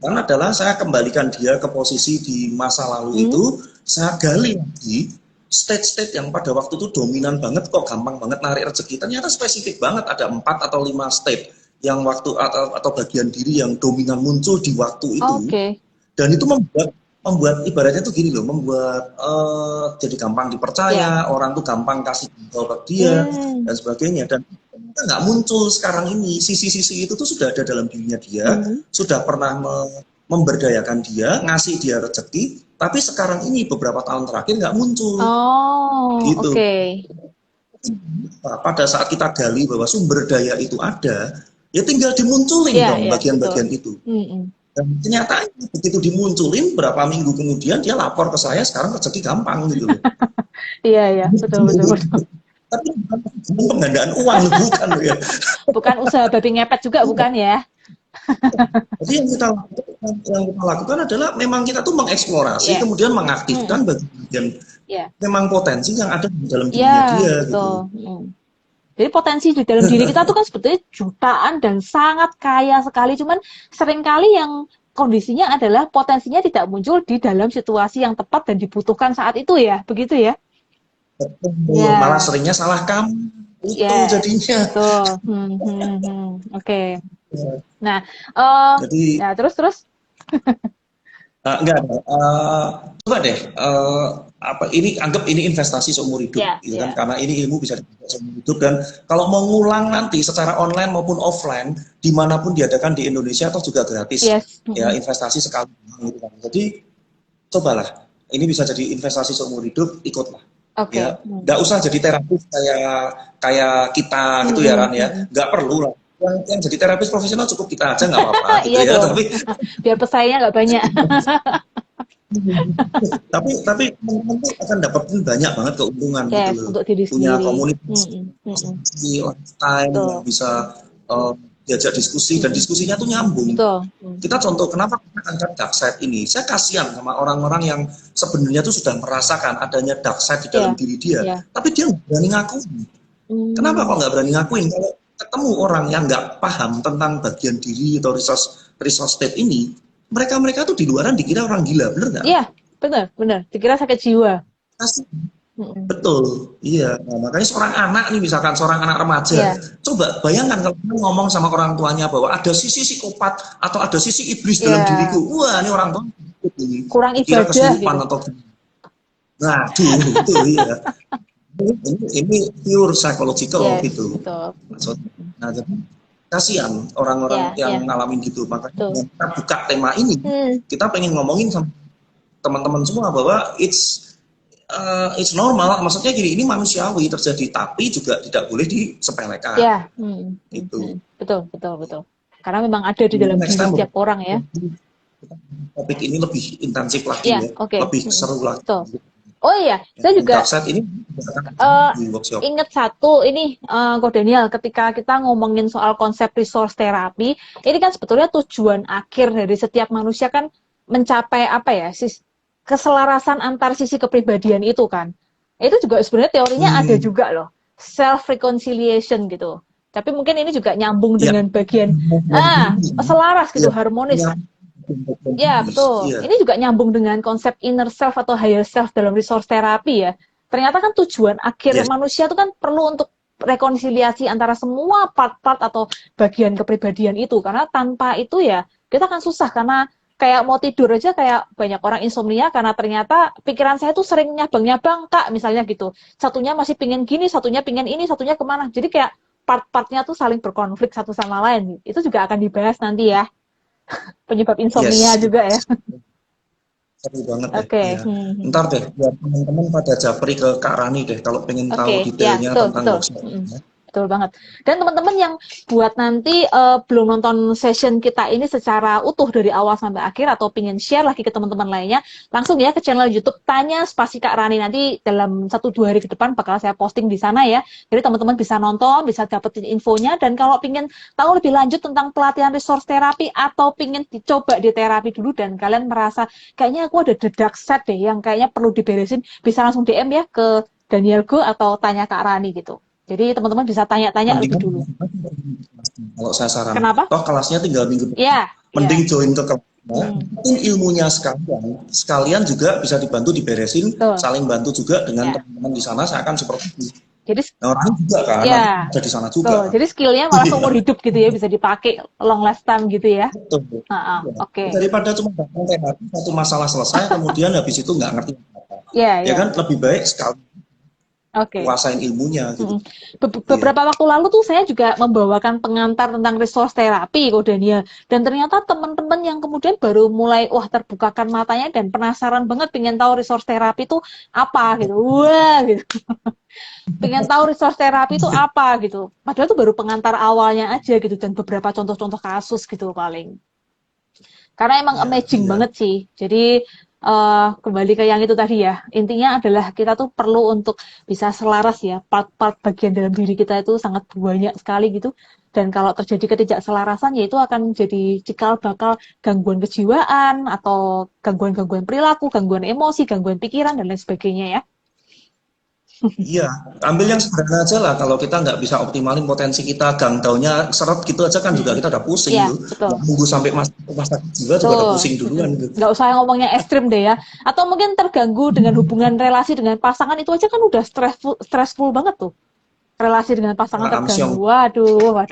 yang adalah saya kembalikan dia ke posisi di masa lalu Hmm. itu, saya gali lagi state-state yang pada waktu itu dominan banget kok gampang banget narik rezeki. Ternyata spesifik banget ada 4 atau 5 state yang waktu atau bagian diri yang dominan muncul di waktu itu, Oke. dan itu membuat ibaratnya tuh gini loh, membuat jadi gampang Ya. dipercaya, orang tuh gampang kasih info ke dia Hmm. dan sebagainya. Dan kita nggak muncul sekarang ini, sisi-sisi itu tuh sudah ada dalam dirinya dia, Hmm. sudah pernah memberdayakan dia, ngasih dia rezeki, tapi sekarang ini beberapa tahun terakhir nggak muncul Oh, gitu. oke. Nah, pada saat kita gali bahwa sumber daya itu ada, ya tinggal dimunculin Ya, dong ya, betul. bagian-bagian itu. Hmm. Dan ternyata begitu dimunculin berapa minggu kemudian dia lapor ke saya, sekarang rezeki gampang gitu loh. Iya, ya, betul, betul, betul. Tapi bukan penggandaan uang, bukan loh ya. Bukan usaha babi ngepet juga, bukan ya? Jadi yang kita lakukan adalah memang kita tuh mengeksplorasi, Yes. kemudian mengaktifkan bagian Ya. memang potensi yang ada di dalam dirinya Ya, dia gitu. betul. Jadi potensi di dalam diri kita tuh kan sebetulnya jutaan dan sangat kaya sekali. Cuman seringkali yang kondisinya adalah potensinya tidak muncul di dalam situasi yang tepat dan dibutuhkan saat itu ya. Begitu ya? Betul. Malah Ya, seringnya salah kamu itu yes, jadinya. betul. Oke. Ya, Nah, jadi ya terus. enggak, coba deh, apa ini anggap ini investasi seumur hidup, Ya, gitu kan? ya. Karena ini ilmu bisa dipakai seumur hidup, dan kalau mau ngulang nanti secara online maupun offline, dimanapun diadakan di Indonesia atau juga gratis, Yes. ya investasi sekali, gitu kan? Jadi cobalah, ini bisa jadi investasi seumur hidup, ikutlah, Oke. ya. Nggak usah jadi terapis kayak kita gitu ya Ran ya, nggak perlu lah. Yang jadi terapis profesional cukup kita aja nggak apa-apa gitu Iya ya, dong. tapi Biar pesaingnya nggak banyak. tapi teman-teman tuh akan dapetin banyak banget keuntungan gitu Yes, loh. untuk diri Punya sendiri. komunitas, lifetime yang Betul. bisa diajak diskusi, dan diskusinya tuh nyambung. Betul. Kita contoh kenapa kita angkat dark side ini. Saya kasihan sama orang-orang yang sebenarnya tuh sudah merasakan adanya dark side di dalam Ya, diri dia, ya. tapi dia nggak berani ngakuin. Kenapa kok nggak berani ngakuin? Kalau ketemu orang yang nggak paham tentang bagian diri atau resource state ini, mereka tuh di luaran dikira orang gila, bener nggak? Iya, benar. Dikira sakit jiwa. Pasti. Betul, iya. Nah, makanya seorang anak nih, misalkan seorang anak remaja, Iya. coba bayangkan kalau kamu ngomong sama orang tuanya bahwa ada sisi psikopat atau ada sisi iblis dalam Iya. diriku. Wah, ini orang tua Kurang dikira ibadah kesurupan gitu. atau nah, itu iya. Ini pure psychological Yes, gitu. betul. Maksudnya. Nah, jadi kasihan orang-orang Ya. yang ngalamin gitu. Makanya Betul. kita buka tema ini, kita pengen ngomongin sama teman-teman semua bahwa it's normal, maksudnya gini, ini manusiawi terjadi, tapi juga tidak boleh disepelekan. Ya. Itu. Betul. Karena memang ada di dalam next diri time setiap orang ya. topik ini lebih intensif lagi Iya, ya, oke. lebih seru lagi. Betul. Oh iya, saya Dan juga dark side ini eh, di workshop. ingat satu ini, Ko Daniel, ketika kita ngomongin soal konsep resource therapy, ini kan sebetulnya tujuan akhir dari setiap manusia kan mencapai apa ya, keselarasan antar sisi kepribadian itu kan. Itu juga sebenarnya teorinya ada juga loh, self reconciliation gitu. Tapi mungkin ini juga nyambung Ya, dengan bagian selaras gitu, ya, harmonis. ya, Ya, betul. iya, Ini juga nyambung dengan konsep inner self atau higher self dalam resource therapy ya. Ternyata kan tujuan akhir yes. manusia itu kan perlu untuk rekonsiliasi antara semua part-part atau bagian kepribadian itu. Karena tanpa itu ya kita akan susah karena kayak mau tidur aja kayak banyak orang insomnia karena ternyata pikiran saya tuh sering nyabang-nyabang kak misalnya gitu. Satunya masih pingin gini, satunya pingin ini, satunya kemana. Jadi kayak part-partnya tuh saling berkonflik satu sama lain. Itu juga akan dibahas nanti ya. Penyebab insomnia Yes, juga ya. seru banget deh. Oke. Ya. Ntar deh, biar teman-teman pada japri ke Kak Rani deh, kalau pengen tahu Oke, ya detailnya betul tentang betul. workshop. Betul banget. Dan teman-teman yang buat nanti belum nonton session kita ini secara utuh dari awal sampai akhir atau pingin share lagi ke teman-teman lainnya, langsung ya ke channel YouTube Tanya Spasi Kak Rani, nanti dalam 1-2 hari ke depan bakal saya posting di sana ya. Jadi teman-teman bisa nonton, bisa dapetin infonya, dan kalau pingin tahu lebih lanjut tentang pelatihan resource therapy atau pingin dicoba di terapi dulu dan kalian merasa kayaknya aku ada the dark side deh yang kayaknya perlu diberesin, bisa langsung DM ya ke Daniel Go atau Tanya Kak Rani gitu. Jadi teman-teman bisa tanya-tanya lebih dulu. Kalau saya saran, Kenapa? toh kelasnya tinggal minggu depan. Ya, Mending ya. join ke kelasnya, ilmunya sekalian juga bisa dibantu diberesin, Betul. saling bantu juga dengan Ya. teman-teman di sana. Saya akan seperti itu. Jadi Nah, orang juga kan, ya, ada di sana juga. betul. Jadi skillnya malah seumur hidup gitu ya, bisa dipakai long lifetime gitu ya. Betul. Oke. Daripada cuma datang terapi satu masalah selesai, kemudian habis itu nggak ngerti apa. Ya, Ya ya. kan lebih baik sekali Oke. kuasain ilmunya gitu. Beberapa waktu lalu tuh saya juga membawakan pengantar tentang resource terapi Ko Daniel, dan ternyata teman-teman yang kemudian baru mulai terbukakan matanya dan penasaran banget pengen tahu resource terapi itu apa gitu. Wah gitu. Pengen tahu resource terapi itu apa gitu. Padahal itu baru pengantar awalnya aja gitu dan beberapa contoh-contoh kasus gitu paling. Karena emang amazing banget sih. Jadi kembali ke yang itu tadi ya. Intinya adalah kita tuh perlu untuk bisa selaras ya. Part-part bagian dalam diri kita itu sangat banyak sekali gitu. Dan kalau terjadi ketidakselarasan ya itu akan jadi cikal bakal gangguan kejiwaan atau gangguan-gangguan perilaku, gangguan emosi, gangguan pikiran dan lain sebagainya ya. Iya, ambil yang sederhana aja lah. Kalau kita nggak bisa optimalin potensi kita, gang daunnya seret gitu aja kan juga kita udah pusing Iya, tuh. betul. Nunggu sampai rumah sakit jiwa juga udah pusing duluan gitu. Nggak usah ngomongnya ekstrim deh ya. Atau mungkin terganggu dengan hubungan relasi dengan pasangan itu aja kan udah stressful banget tuh. Relasi dengan pasangan terganggu. Waduh.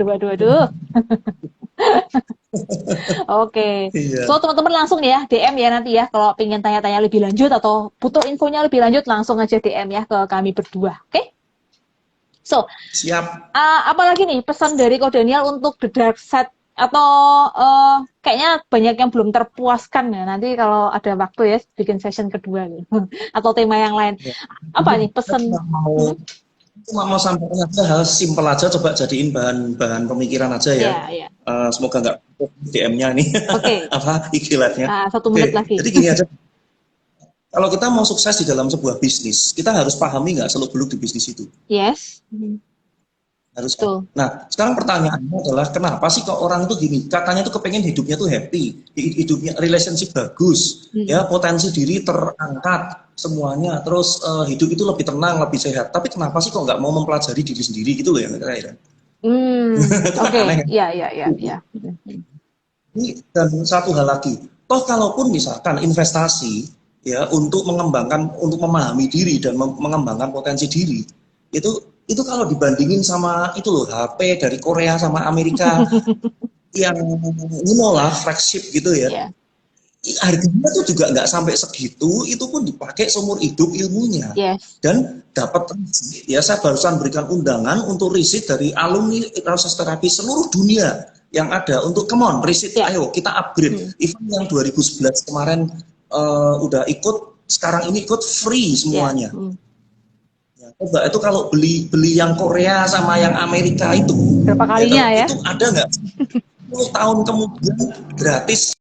Oke. Iya. So, teman-teman langsung ya DM ya nanti ya kalau pengen tanya-tanya lebih lanjut atau butuh infonya lebih lanjut langsung aja DM ya ke kami berdua. Oke? So, Siap. apalagi nih pesan dari Ko Daniel untuk The Dark Side atau kayaknya banyak yang belum terpuaskan ya. Nanti kalau ada waktu ya bikin session kedua gitu. Atau tema yang lain. Apa nih pesan? Cuma mau sampaikan aja hal simpel aja, coba jadiin bahan pemikiran aja ya. Iya. Semoga nggak DM-nya nih. Oke. Apa IG-nya. 1 menit lagi. Jadi gini aja. Kalau kita mau sukses di dalam sebuah bisnis, kita harus pahami nggak seluk-beluk di bisnis itu. Yes. Harus. Nah, sekarang pertanyaannya adalah kenapa sih kok orang itu gini? Katanya tuh kepengen hidupnya tuh happy, hidupnya relationship bagus, ya potensi diri terangkat semuanya, terus hidup itu lebih tenang, lebih sehat. Tapi kenapa sih kok nggak mau mempelajari diri sendiri gitu loh yang kira-kira? Oke. Iya. Ini dan satu hal lagi, toh kalaupun misalkan investasi ya untuk mengembangkan, untuk memahami diri dan mengembangkan potensi diri itu kalau dibandingin sama itu loh HP dari Korea sama Amerika yang ini lah flagship gitu ya, harganya tuh juga nggak sampai segitu, itu pun dipakai seumur hidup ilmunya dan dapat ya. Saya barusan berikan undangan untuk riset dari alumni resource terapi seluruh dunia yang ada untuk come on riset, ayo kita upgrade. Event yang 2011 kemarin udah ikut, sekarang ini ikut free semuanya. Coba itu kalau beli yang Korea sama yang Amerika itu berapa kalinya ya? Itu ada nggak? 10 tahun kemudian gratis